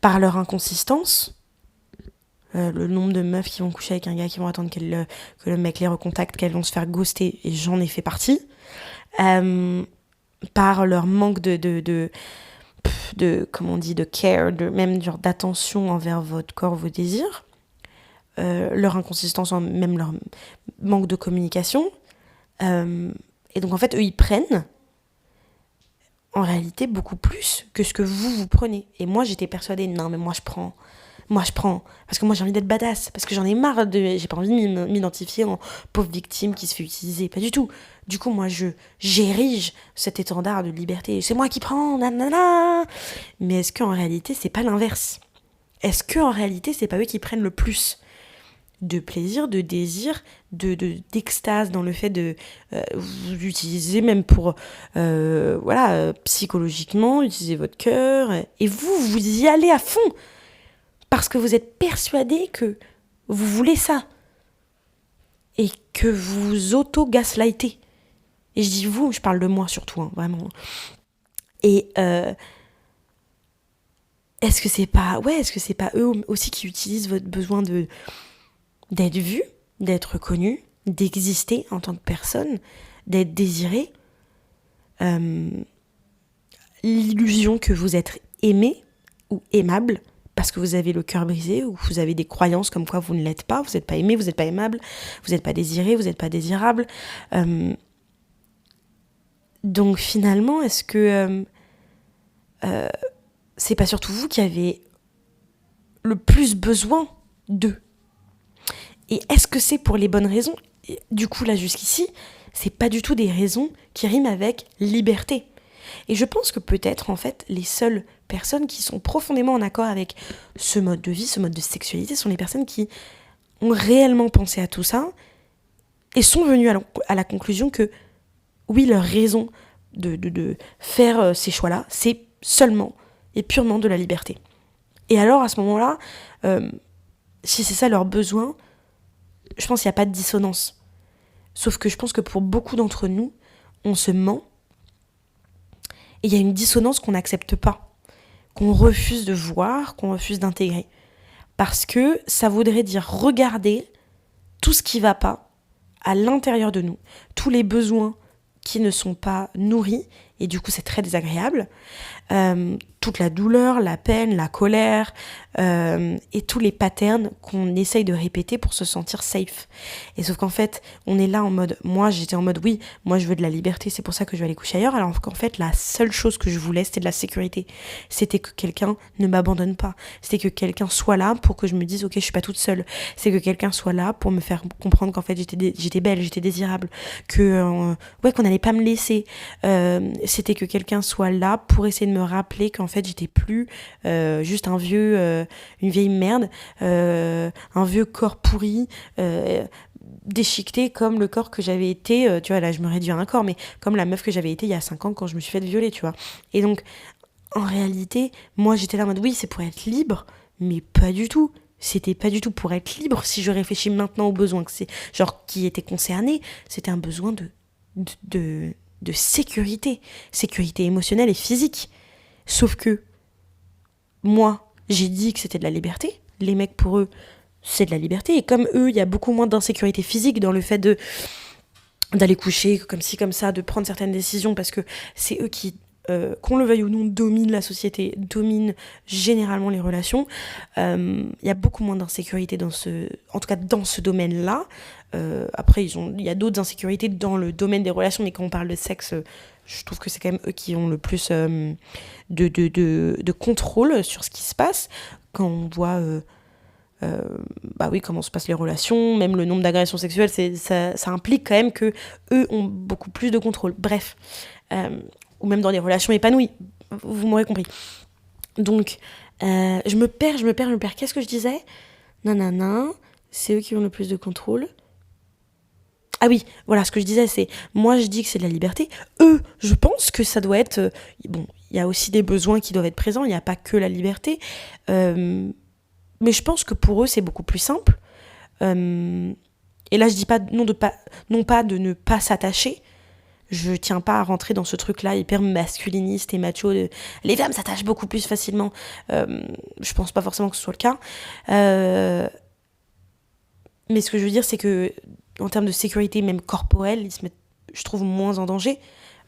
Par leur inconsistance, le nombre de meufs qui vont coucher avec un gars, qui vont attendre que le mec les recontacte, qu'elles vont se faire ghoster, et j'en ai fait partie, par leur manque de comment on dit, de care, même genre d'attention envers votre corps, vos désirs, leur inconsistance, même leur manque de communication, et donc en fait eux ils prennent en réalité beaucoup plus que ce que vous prenez. Et moi, j'étais persuadée, non, mais moi, je prends. Parce que moi, j'ai envie d'être badass. Parce que j'en ai marre j'ai pas envie de m'identifier en pauvre victime qui se fait utiliser. Pas du tout. Du coup, moi, j'érige cet étendard de liberté. C'est moi qui prends, nanana. Mais est-ce qu'en réalité, c'est pas l'inverse ? Est-ce qu'en réalité, c'est pas eux qui prennent le plus de plaisir, de désir, d'extase dans le fait de vous utiliser même pour psychologiquement, utiliser votre cœur, et vous y allez à fond parce que vous êtes persuadé que vous voulez ça et que vous vous auto-gaslightez. Et je dis vous, je parle de moi surtout, hein, vraiment. Et est-ce que c'est pas eux aussi qui utilisent votre besoin d'être vu, d'être reconnu, d'exister en tant que personne, d'être désiré, l'illusion que vous êtes aimé ou aimable parce que vous avez le cœur brisé ou vous avez des croyances comme quoi vous ne l'êtes pas, vous n'êtes pas aimé, vous n'êtes pas aimable, vous n'êtes pas désiré, vous n'êtes pas désirable. Donc finalement, est-ce que c'est pas surtout vous qui avez le plus besoin d'eux ? Et est-ce que c'est pour les bonnes raisons ? Du coup, là, jusqu'ici, c'est pas du tout des raisons qui riment avec liberté. Et je pense que peut-être, en fait, les seules personnes qui sont profondément en accord avec ce mode de vie, ce mode de sexualité, sont les personnes qui ont réellement pensé à tout ça et sont venues à la conclusion que, oui, leur raison de faire ces choix-là, c'est seulement et purement de la liberté. Et alors, à ce moment-là, si c'est ça leur besoin, je pense qu'il n'y a pas de dissonance. Sauf que je pense que pour beaucoup d'entre nous, on se ment. Et il y a une dissonance qu'on n'accepte pas. qu'on refuse de voir, qu'on refuse d'intégrer. Parce que ça voudrait dire regarder tout ce qui ne va pas à l'intérieur de nous, tous les besoins qui ne sont pas nourris, et du coup c'est très désagréable, toute la douleur, la peine, la colère, et tous les patterns qu'on essaye de répéter pour se sentir safe. Et sauf qu'en fait, on est là en mode, moi j'étais en mode oui, moi je veux de la liberté, c'est pour ça que je vais aller coucher ailleurs, alors qu'en fait la seule chose que je voulais c'était de la sécurité, c'était que quelqu'un ne m'abandonne pas, c'était que quelqu'un soit là pour que je me dise ok je suis pas toute seule, c'est que quelqu'un soit là pour me faire comprendre qu'en fait j'étais belle, j'étais désirable, que qu'on n'allait pas me laisser, c'était que quelqu'un soit là pour essayer de me rappeler qu'en fait j'étais plus juste une vieille merde, un vieux corps pourri, déchiqueté comme le corps que j'avais été, tu vois là je me réduis à un corps, mais comme la meuf que j'avais été il y a 5 ans quand je me suis fait violer, tu vois. Et donc en réalité moi j'étais là en mode oui c'est pour être libre, mais pas du tout. C'était pas du tout pour être libre. Si je réfléchis maintenant aux besoins que c'est genre qui étaient concernés, c'était un besoin de sécurité émotionnelle et physique. Sauf que moi, j'ai dit que c'était de la liberté. Les mecs, pour eux, c'est de la liberté. Et comme eux, il y a beaucoup moins d'insécurité physique dans le fait d'aller coucher comme ci, comme ça, de prendre certaines décisions, parce que c'est eux qui, qu'on le veuille ou non, dominent la société, dominent généralement les relations. Il y a beaucoup moins d'insécurité en tout cas dans ce domaine-là. Après, il y a d'autres insécurités dans le domaine des relations, mais quand on parle de sexe, je trouve que c'est quand même eux qui ont le plus de contrôle sur ce qui se passe. Quand on voit comment se passent les relations, même le nombre d'agressions sexuelles, ça implique quand même que eux ont beaucoup plus de contrôle. Bref, ou même dans des relations épanouies, vous m'aurez compris. Donc, je me perds. Qu'est-ce que je disais ? Nanana, c'est eux qui ont le plus de contrôle. Ah oui, voilà, ce que je disais, c'est, moi je dis que c'est de la liberté. Eux, je pense que ça doit être... bon, il y a aussi des besoins qui doivent être présents, il n'y a pas que la liberté. Mais je pense que pour eux, c'est beaucoup plus simple. Et là, je dis pas non pas de ne pas s'attacher. Je tiens pas à rentrer dans ce truc-là hyper masculiniste et macho. Les femmes s'attachent beaucoup plus facilement. Je pense pas forcément que ce soit le cas. Mais ce que je veux dire, c'est que en termes de sécurité, même corporelle, ils se mettent, je trouve, moins en danger.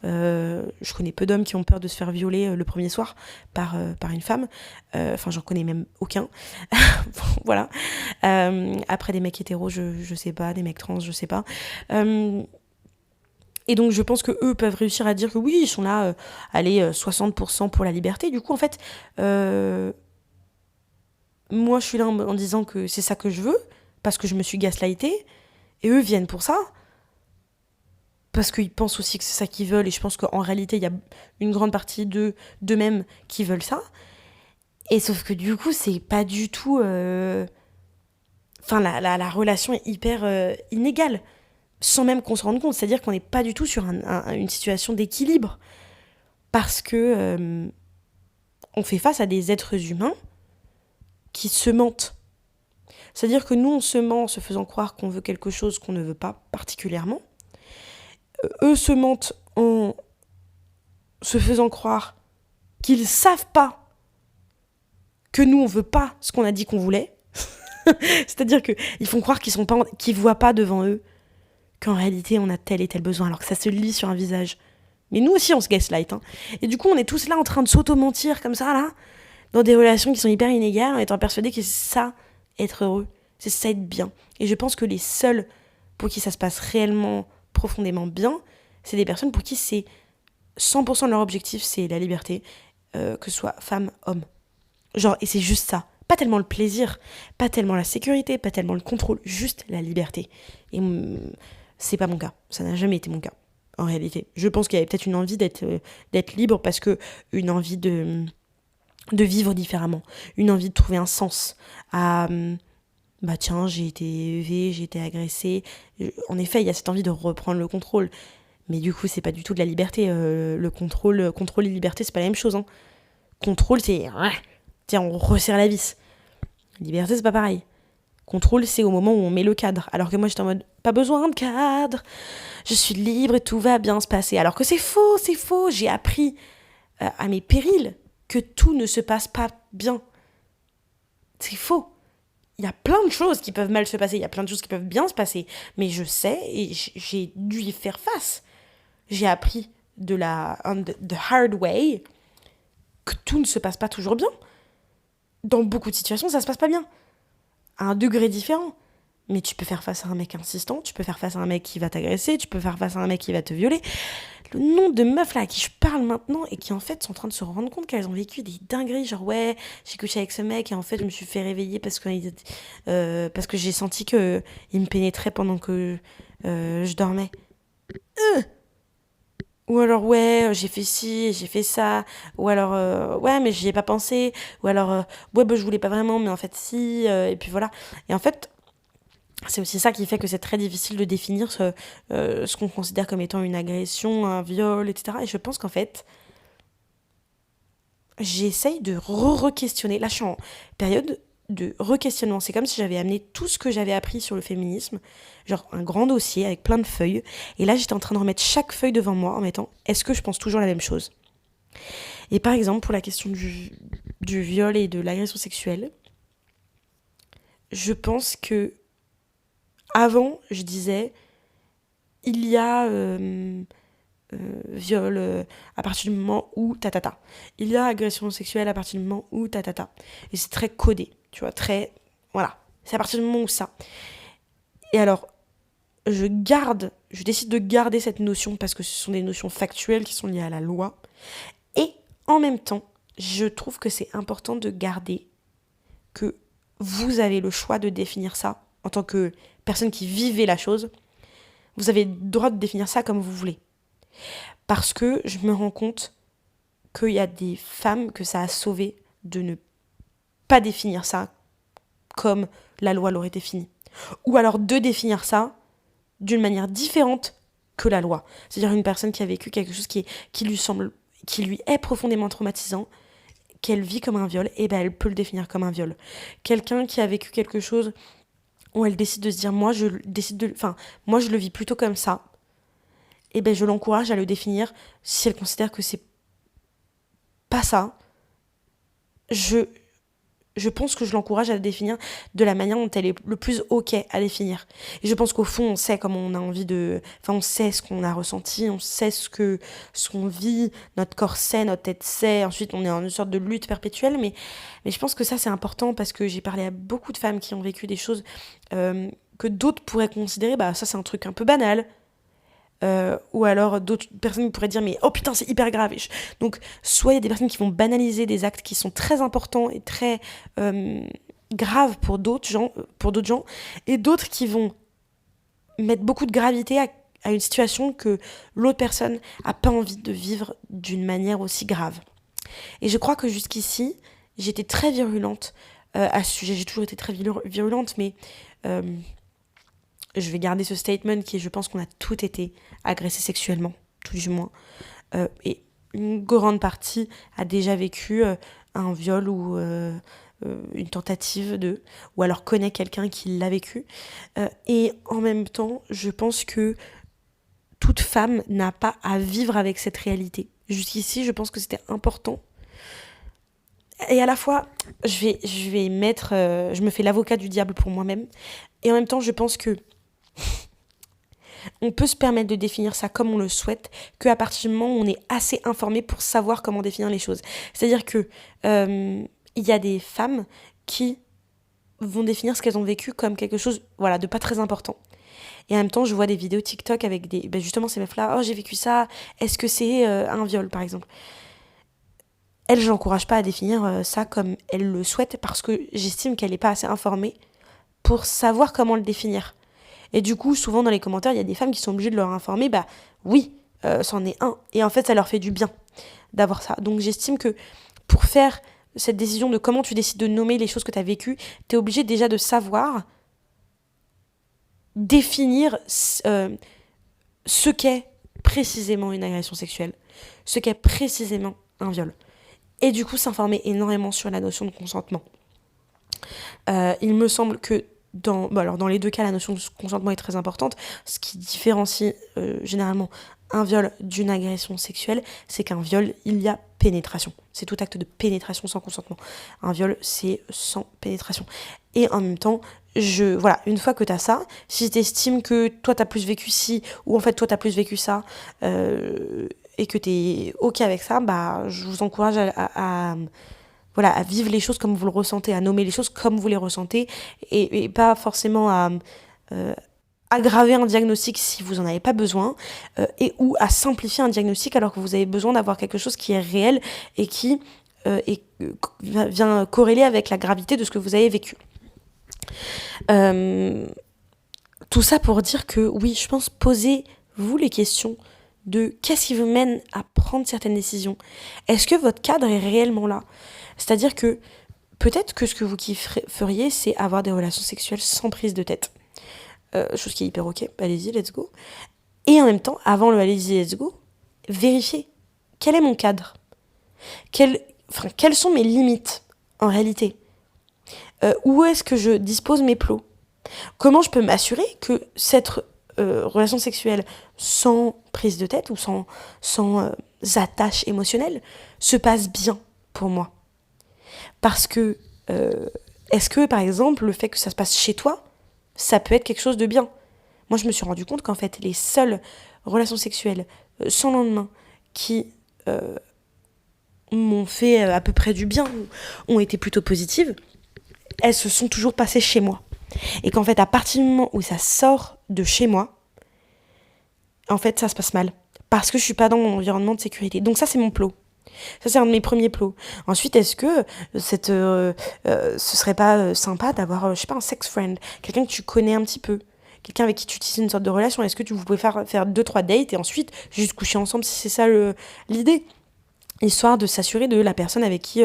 Je connais peu d'hommes qui ont peur de se faire violer le premier soir par une femme. Enfin, j'en connais même aucun. Voilà. Après, des mecs hétéros, je sais pas. Des mecs trans, je sais pas. Et donc, je pense qu'eux peuvent réussir à dire que oui, ils sont là, 60% pour la liberté. Du coup, en fait, moi, je suis là en disant que c'est ça que je veux, parce que je me suis gaslightée. Et eux viennent pour ça, parce qu'ils pensent aussi que c'est ça qu'ils veulent, et je pense qu'en réalité, il y a une grande partie d'eux-mêmes qui veulent ça. Et sauf que du coup, c'est pas du tout... Enfin, la relation est hyper inégale, sans même qu'on se rende compte. C'est-à-dire qu'on n'est pas du tout sur une situation d'équilibre, parce que on fait face à des êtres humains qui se mentent. C'est-à-dire que nous, on se ment en se faisant croire qu'on veut quelque chose qu'on ne veut pas particulièrement. Eux se mentent en se faisant croire qu'ils savent pas que nous, on veut pas ce qu'on a dit qu'on voulait. C'est-à-dire qu'ils font croire qu'ils voient pas devant eux qu'en réalité, on a tel et tel besoin, alors que ça se lit sur un visage. Mais nous aussi, on se gaslight. Hein. Et du coup, on est tous là en train de s'auto-mentir comme ça, là, dans des relations qui sont hyper inégales, en étant persuadés que c'est ça, être heureux. C'est ça, être bien. Et je pense que les seuls pour qui ça se passe réellement, profondément bien, c'est des personnes pour qui c'est 100% de leur objectif, c'est la liberté, que ce soit femme, homme. Genre, et c'est juste ça. Pas tellement le plaisir, pas tellement la sécurité, pas tellement le contrôle, juste la liberté. Et c'est pas mon cas. Ça n'a jamais été mon cas, en réalité. Je pense qu'il y avait peut-être une envie d'être libre, parce que une envie de vivre différemment, une envie de trouver un sens à... bah tiens, j'ai été élevée, j'ai été agressée. En effet, il y a cette envie de reprendre le contrôle. Mais du coup, c'est pas du tout de la liberté. Le contrôle et liberté, c'est pas la même chose. Hein. Contrôle, c'est... Tiens, on resserre la vis. Liberté, c'est pas pareil. Contrôle, c'est au moment où on met le cadre. Alors que moi, j'étais en mode, pas besoin de cadre. Je suis libre et tout va bien se passer. Alors que c'est faux. J'ai appris à mes périls que tout ne se passe pas bien. C'est faux. Il y a plein de choses qui peuvent mal se passer, il y a plein de choses qui peuvent bien se passer, mais je sais et j'ai dû y faire face. J'ai appris the hard way que tout ne se passe pas toujours bien. Dans beaucoup de situations, ça se passe pas bien. À un degré différent. Mais tu peux faire face à un mec insistant, tu peux faire face à un mec qui va t'agresser, tu peux faire face à un mec qui va te violer. Le nombre de meufs là à qui je parle maintenant et qui en fait sont en train de se rendre compte qu'elles ont vécu des dingueries, genre ouais, j'ai couché avec ce mec et en fait je me suis fait réveiller parce que j'ai senti que il me pénétrait pendant que je dormais. Ou alors ouais, j'ai fait ci, j'ai fait ça. Ou alors ouais, mais j'y ai pas pensé. Ou alors ouais, bah, je voulais pas vraiment, mais en fait si. Et puis voilà. Et en fait, c'est aussi ça qui fait que c'est très difficile de définir ce qu'on considère comme étant une agression, un viol, etc. Et je pense qu'en fait, j'essaye de re-questionner. Là, je suis en période de re-questionnement. C'est comme si j'avais amené tout ce que j'avais appris sur le féminisme, genre un grand dossier avec plein de feuilles. Et là, j'étais en train de remettre chaque feuille devant moi en mettant, est-ce que je pense toujours la même chose ? Et par exemple, pour la question du viol et de l'agression sexuelle, je pense que avant, je disais, il y a viol à partir du moment où ta. Il y a agression sexuelle à partir du moment où ta. Et c'est très codé, tu vois, très... Voilà, c'est à partir du moment où ça. Et alors, je décide de garder cette notion parce que ce sont des notions factuelles qui sont liées à la loi. Et en même temps, je trouve que c'est important de garder que vous avez le choix de définir ça en tant que personne qui vivait la chose. Vous avez le droit de définir ça comme vous voulez. Parce que je me rends compte qu'il y a des femmes que ça a sauvées de ne pas définir ça comme la loi l'aurait défini. Ou alors de définir ça d'une manière différente que la loi. C'est-à-dire une personne qui a vécu quelque chose qui lui est profondément traumatisant, qu'elle vit comme un viol, et ben elle peut le définir comme un viol. Quelqu'un qui a vécu quelque chose où elle décide de se dire moi je le vis plutôt comme ça, et ben je l'encourage à le définir. Si elle considère que c'est pas ça, je pense que je l'encourage à le définir de la manière dont elle est le plus ok à définir. Et je pense qu'au fond, on sait comment on a envie de... Enfin, on sait ce qu'on a ressenti, on sait ce qu'on vit, notre corps sait, notre tête sait. Ensuite, on est en une sorte de lutte perpétuelle. Mais je pense que ça, c'est important parce que j'ai parlé à beaucoup de femmes qui ont vécu des choses que d'autres pourraient considérer, bah ça, c'est un truc un peu banal. Ou alors d'autres personnes pourraient dire mais oh putain c'est hyper grave. Donc soit il y a des personnes qui vont banaliser des actes qui sont très importants et très graves pour d'autres gens, et d'autres qui vont mettre beaucoup de gravité à une situation que l'autre personne a pas envie de vivre d'une manière aussi grave. Et je crois que jusqu'ici j'étais très virulente à ce sujet. J'ai toujours été très virulente, mais je vais garder ce statement qui est, je pense qu'on a toutes été agressées sexuellement, tout du moins. Et une grande partie a déjà vécu un viol ou une tentative de... ou alors connaît quelqu'un qui l'a vécu. Et en même temps, je pense que toute femme n'a pas à vivre avec cette réalité. Jusqu'ici, je pense que c'était important. Et à la fois, je me fais l'avocat du diable pour moi-même. Et en même temps, je pense que on peut se permettre de définir ça comme on le souhaite, qu'à partir du moment où on est assez informé pour savoir comment définir les choses. C'est-à-dire que il y a des femmes qui vont définir ce qu'elles ont vécu comme quelque chose, voilà, de pas très important. Et en même temps, je vois des vidéos TikTok avec justement ces meufs-là, oh j'ai vécu ça, est-ce que c'est un viol par exemple ? Elle, je l'encourage pas à définir ça comme elle le souhaite parce que j'estime qu'elle n'est pas assez informée pour savoir comment le définir. Et du coup, souvent dans les commentaires, il y a des femmes qui sont obligées de leur informer, bah oui, c'en est un. Et en fait, ça leur fait du bien d'avoir ça. Donc j'estime que pour faire cette décision de comment tu décides de nommer les choses que tu as vécues, tu es obligé déjà de savoir définir ce qu'est précisément une agression sexuelle, ce qu'est précisément un viol. Et du coup, s'informer énormément sur la notion de consentement. Il me semble que dans les deux cas, la notion de consentement est très importante, ce qui différencie généralement un viol d'une agression sexuelle, c'est qu'un viol, il y a pénétration. C'est tout acte de pénétration sans consentement. Un viol, c'est sans pénétration. Et en même temps, voilà, une fois que t'as ça, si t'estimes que toi t'as plus vécu ci, ou en fait toi t'as plus vécu ça, et que t'es ok avec ça, bah je vous encourage voilà, à vivre les choses comme vous le ressentez, à nommer les choses comme vous les ressentez, et pas forcément à aggraver un diagnostic si vous n'en avez pas besoin, et ou à simplifier un diagnostic alors que vous avez besoin d'avoir quelque chose qui est réel et qui vient corréler avec la gravité de ce que vous avez vécu. Tout ça pour dire que oui, je pense, posez-vous les questions de qu'est-ce qui vous mène à prendre certaines décisions. Est-ce que votre cadre est réellement là ? C'est-à-dire que peut-être que ce que vous feriez, c'est avoir des relations sexuelles sans prise de tête. Chose qui est hyper ok, allez-y, let's go. Et en même temps, avant le allez-y, let's go, vérifiez quel est mon cadre. Quelles sont mes limites en réalité ? Où est-ce que je dispose mes plots ? Comment je peux m'assurer que cette relation sexuelle sans prise de tête ou sans attache émotionnelle se passe bien pour moi ? Parce que est-ce que, par exemple, le fait que ça se passe chez toi, ça peut être quelque chose de bien ? Moi, je me suis rendu compte qu'en fait, les seules relations sexuelles sans lendemain qui m'ont fait à peu près du bien, ont été plutôt positives, elles se sont toujours passées chez moi. Et qu'en fait, à partir du moment où ça sort de chez moi, en fait, ça se passe mal. Parce que je suis pas dans mon environnement de sécurité. Donc ça, c'est mon plot. Ça, c'est un de mes premiers plots. Ensuite, est-ce que ce serait pas sympa d'avoir, je sais pas, un sex friend, quelqu'un que tu connais un petit peu, quelqu'un avec qui tu tisses une sorte de relation. Est-ce que vous pouvez faire 2-3 dates et ensuite juste coucher ensemble si c'est ça l'idée ? Histoire de s'assurer de la personne avec qui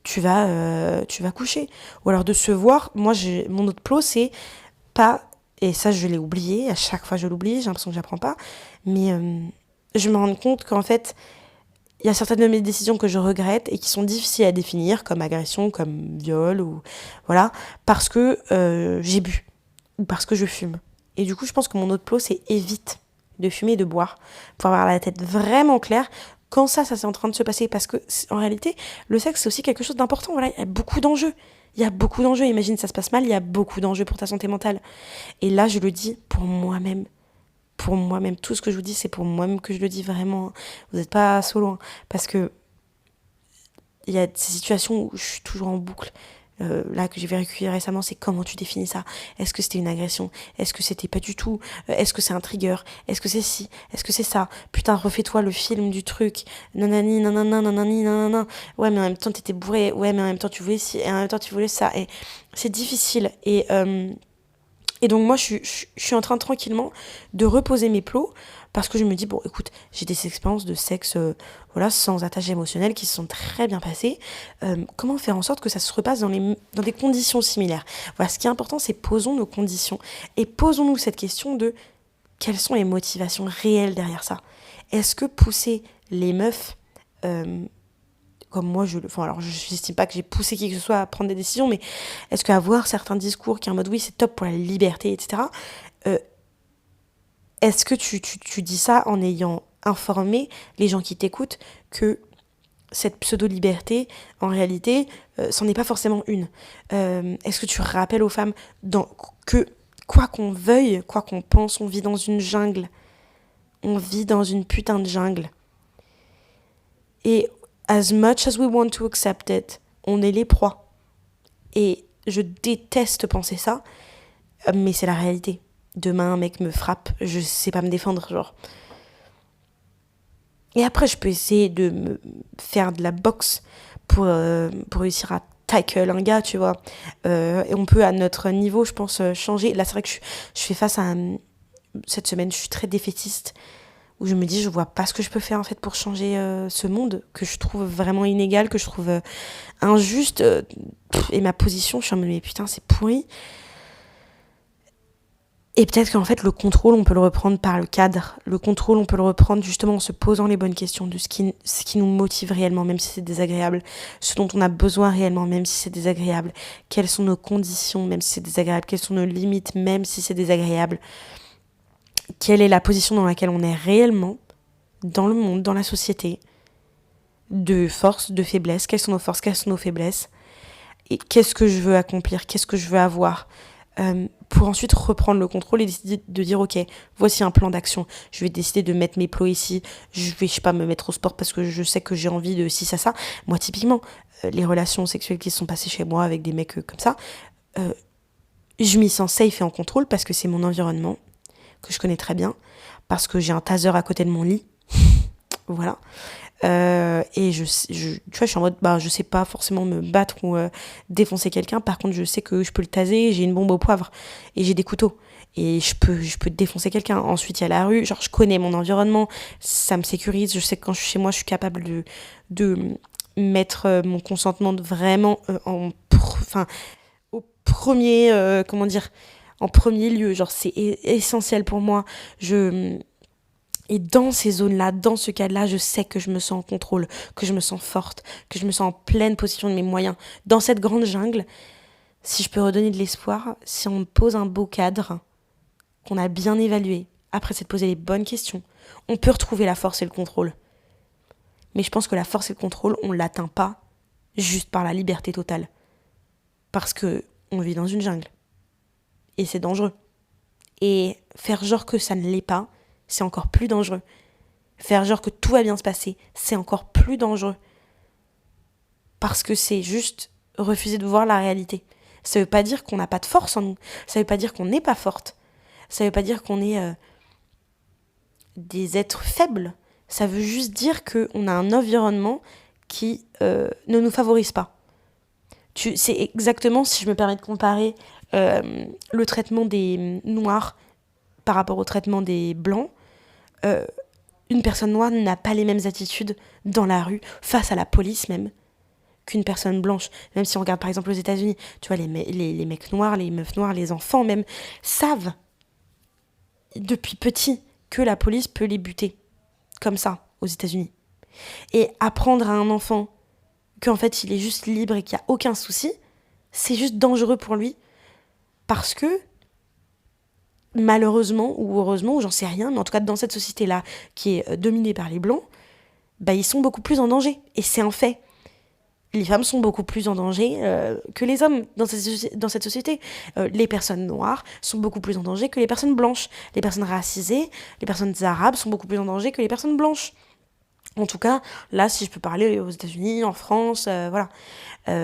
tu vas coucher. Ou alors de se voir. Moi, mon autre plot, c'est pas... Et ça, je l'ai oublié. À chaque fois, je l'oublie. J'ai l'impression que j'apprends pas. Mais je me rends compte qu'en fait, il y a certaines de mes décisions que je regrette et qui sont difficiles à définir, comme agression, comme viol, ou voilà, parce que j'ai bu. Ou parce que je fume. Et du coup, je pense que mon autre plot, c'est évite de fumer et de boire. Pour avoir la tête vraiment claire quand ça c'est en train de se passer. Parce que, en réalité, le sexe, c'est aussi quelque chose d'important. Voilà, il y a beaucoup d'enjeux. Il y a beaucoup d'enjeux. Imagine, ça se passe mal, il y a beaucoup d'enjeux pour ta santé mentale. Et là, je le dis pour moi-même. Pour moi-même. Tout ce que je vous dis, c'est pour moi-même que je le dis vraiment. Vous n'êtes pas solo. Hein. Parce que il y a ces situations où je suis toujours en boucle. Là que j'ai vécu récemment, c'est comment tu définis ça ? Est-ce que c'était une agression ? Est-ce que c'était pas du tout ? Est-ce que c'est un trigger ? Est-ce que c'est ci ? Est-ce que c'est ça ? Putain, refais-toi le film du truc. Nanani, nanana, nanani, nanana. Ouais, mais en même temps, t'étais bourré. Ouais, mais en même temps, tu voulais ci. Et en même temps, tu voulais ça. Et c'est difficile. Et donc moi, je suis en train tranquillement de reposer mes plots parce que je me dis, bon, écoute, j'ai des expériences de sexe voilà, sans attache émotionnelle qui se sont très bien passées. Comment faire en sorte que ça se repasse dans des conditions similaires ? Voilà, ce qui est important, c'est posons nos conditions et posons-nous cette question de quelles sont les motivations réelles derrière ça ? Est-ce que pousser les meufs... comme moi, je n'estime pas que j'ai poussé qui que ce soit à prendre des décisions, mais est-ce qu'avoir certains discours qui est en mode oui, c'est top pour la liberté, etc., est-ce que tu dis ça en ayant informé les gens qui t'écoutent que cette pseudo-liberté, en réalité, c'en est pas forcément une ? Est-ce que tu rappelles aux femmes que quoi qu'on veuille, quoi qu'on pense, on vit dans une jungle. On vit dans une putain de jungle. Et as much as we want to accept it, on est les proies. Et je déteste penser ça, mais c'est la réalité. Demain, un mec me frappe, je sais pas me défendre, genre. Et après, je peux essayer de me faire de la boxe pour réussir à tackle un gars, tu vois. Et on peut, à notre niveau, je pense, changer. Là, c'est vrai que je fais face à... cette semaine, je suis très défaitiste. Où je me dis, je vois pas ce que je peux faire en fait pour changer ce monde que je trouve vraiment inégal, que je trouve injuste. Et ma position, je suis en mode, mais putain, c'est pourri. Et peut-être qu'en fait, le contrôle, on peut le reprendre par le cadre. Le contrôle, on peut le reprendre justement en se posant les bonnes questions de ce qui nous motive réellement, même si c'est désagréable. Ce dont on a besoin réellement, même si c'est désagréable. Quelles sont nos conditions, même si c'est désagréable. Quelles sont nos limites, même si c'est désagréable. quelle est la position dans laquelle on est réellement dans le monde, dans la société, de force, de faiblesse, quelles sont nos forces, quelles sont nos faiblesses, et qu'est-ce que je veux accomplir, qu'est-ce que je veux avoir, pour ensuite reprendre le contrôle et décider de dire ok, voici un plan d'action, je vais décider de mettre mes plots ici, je vais, je sais pas, me mettre au sport parce que je sais que j'ai envie de ci, ça. Moi, typiquement, les relations sexuelles qui se sont passées chez moi avec des mecs comme ça, je m'y sens safe et en contrôle parce que c'est mon environnement, que je connais très bien, parce que j'ai un taser à côté de mon lit, voilà. Et tu vois, je suis en mode, je sais pas forcément me battre ou défoncer quelqu'un. Par contre, je sais que je peux le taser, j'ai une bombe au poivre et j'ai des couteaux. Et je peux défoncer quelqu'un. Ensuite, il y a la rue. Genre, je connais mon environnement. Ça me sécurise. Je sais que quand je suis chez moi, je suis capable de mettre mon consentement vraiment au premier, en premier lieu. Genre, c'est essentiel pour moi. Et dans ces zones-là, dans ce cadre-là, je sais que je me sens en contrôle, que je me sens forte, que je me sens en pleine possession de mes moyens. Dans cette grande jungle, si je peux redonner de l'espoir, si on me pose un beau cadre, qu'on a bien évalué, après c'est de poser les bonnes questions, on peut retrouver la force et le contrôle. Mais je pense que la force et le contrôle, on ne l'atteint pas juste par la liberté totale. Parce que on vit dans une jungle. Et c'est dangereux. Et faire genre que ça ne l'est pas, c'est encore plus dangereux. Faire genre que tout va bien se passer, c'est encore plus dangereux. Parce que c'est juste refuser de voir la réalité. Ça veut pas dire qu'on n'a pas de force en nous. Ça veut pas dire qu'on n'est pas forte. Ça veut pas dire qu'on est des êtres faibles. Ça veut juste dire qu'on a un environnement qui ne nous favorise pas. C'est exactement, si je me permets de comparer le traitement des noirs par rapport au traitement des blancs, une personne noire n'a pas les mêmes attitudes dans la rue, face à la police même, qu'une personne blanche. Même si on regarde par exemple aux États-Unis, tu vois, les mecs noirs, les meufs noires, les enfants même, savent depuis petit que la police peut les buter. Comme ça, aux États-Unis. Et apprendre à un enfant qu'en fait il est juste libre et qu'il n'y a aucun souci, c'est juste dangereux pour lui. Parce que malheureusement ou heureusement, ou j'en sais rien, mais en tout cas dans cette société-là qui est dominée par les blancs, ils sont beaucoup plus en danger. Et c'est un fait. Les femmes sont beaucoup plus en danger que les hommes dans cette société. Les personnes noires sont beaucoup plus en danger que les personnes blanches. Les personnes racisées, les personnes arabes sont beaucoup plus en danger que les personnes blanches. En tout cas, là, si je peux parler aux États-Unis, en France, voilà. Tu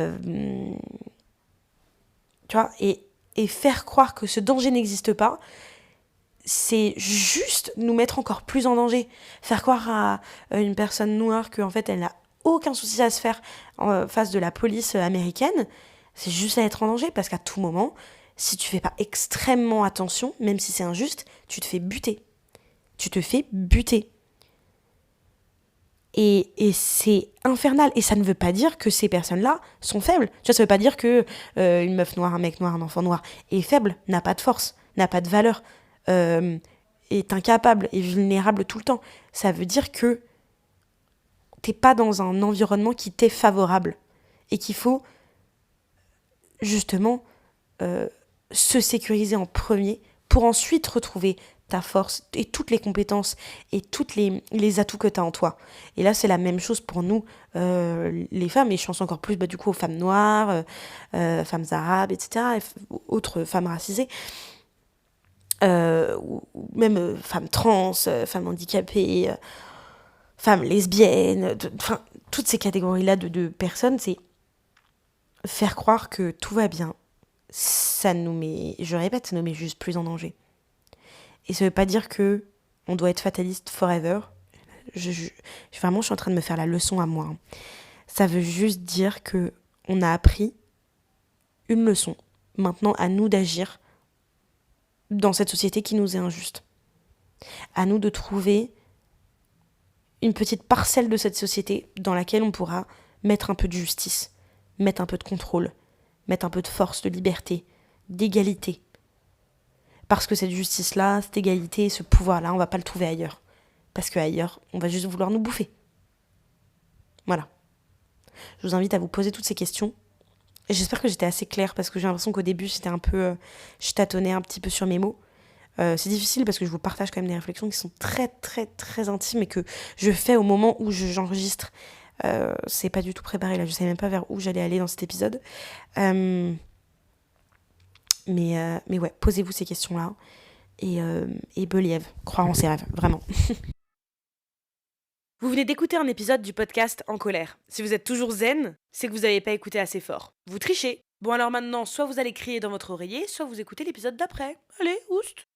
vois, et faire croire que ce danger n'existe pas, c'est juste nous mettre encore plus en danger. Faire croire à une personne noire qu'en fait, elle n'a aucun souci à se faire en face de la police américaine, c'est juste à être en danger, parce qu'à tout moment, si tu fais pas extrêmement attention, même si c'est injuste, tu te fais buter. Tu te fais buter. Et c'est infernal. Et ça ne veut pas dire que ces personnes-là sont faibles. Tu vois, ça ne veut pas dire que une meuf noire, un mec noir, un enfant noir est faible, n'a pas de force, n'a pas de valeur, est incapable, est vulnérable tout le temps. Ça veut dire que t'es pas dans un environnement qui t'est favorable. Et qu'il faut justement se sécuriser en premier pour ensuite retrouver ta force et toutes les compétences et tous les atouts que tu as en toi. Et là, c'est la même chose pour nous, les femmes, et je pense encore plus du coup aux femmes noires, femmes arabes, etc., autres femmes racisées, ou même femmes trans, femmes handicapées, femmes lesbiennes, toutes ces catégories-là de personnes, c'est faire croire que tout va bien. Ça nous met, je répète, ça nous met juste plus en danger. Et ça veut pas dire que on doit être fataliste forever. Vraiment, je suis en train de me faire la leçon à moi. Ça veut juste dire que on a appris une leçon. Maintenant, à nous d'agir dans cette société qui nous est injuste. À nous de trouver une petite parcelle de cette société dans laquelle on pourra mettre un peu de justice, mettre un peu de contrôle, mettre un peu de force, de liberté, d'égalité. Parce que cette justice-là, cette égalité, ce pouvoir-là, on va pas le trouver ailleurs. Parce qu'ailleurs, on va juste vouloir nous bouffer. Voilà. Je vous invite à vous poser toutes ces questions. Et j'espère que j'étais assez claire, parce que j'ai l'impression qu'au début, c'était un peu... je tâtonnais un petit peu sur mes mots. C'est difficile parce que je vous partage quand même des réflexions qui sont très très très intimes et que je fais au moment où j'enregistre. C'est pas du tout préparé là, je savais même pas vers où j'allais aller dans cet épisode. Mais ouais, posez-vous ces questions-là. Et Believe, croire en ses rêves, vraiment. Vous venez d'écouter un épisode du podcast En colère. Si vous êtes toujours zen, c'est que vous n'avez pas écouté assez fort. Vous trichez. Bon alors maintenant, soit vous allez crier dans votre oreiller, soit vous écoutez l'épisode d'après. Allez, oust!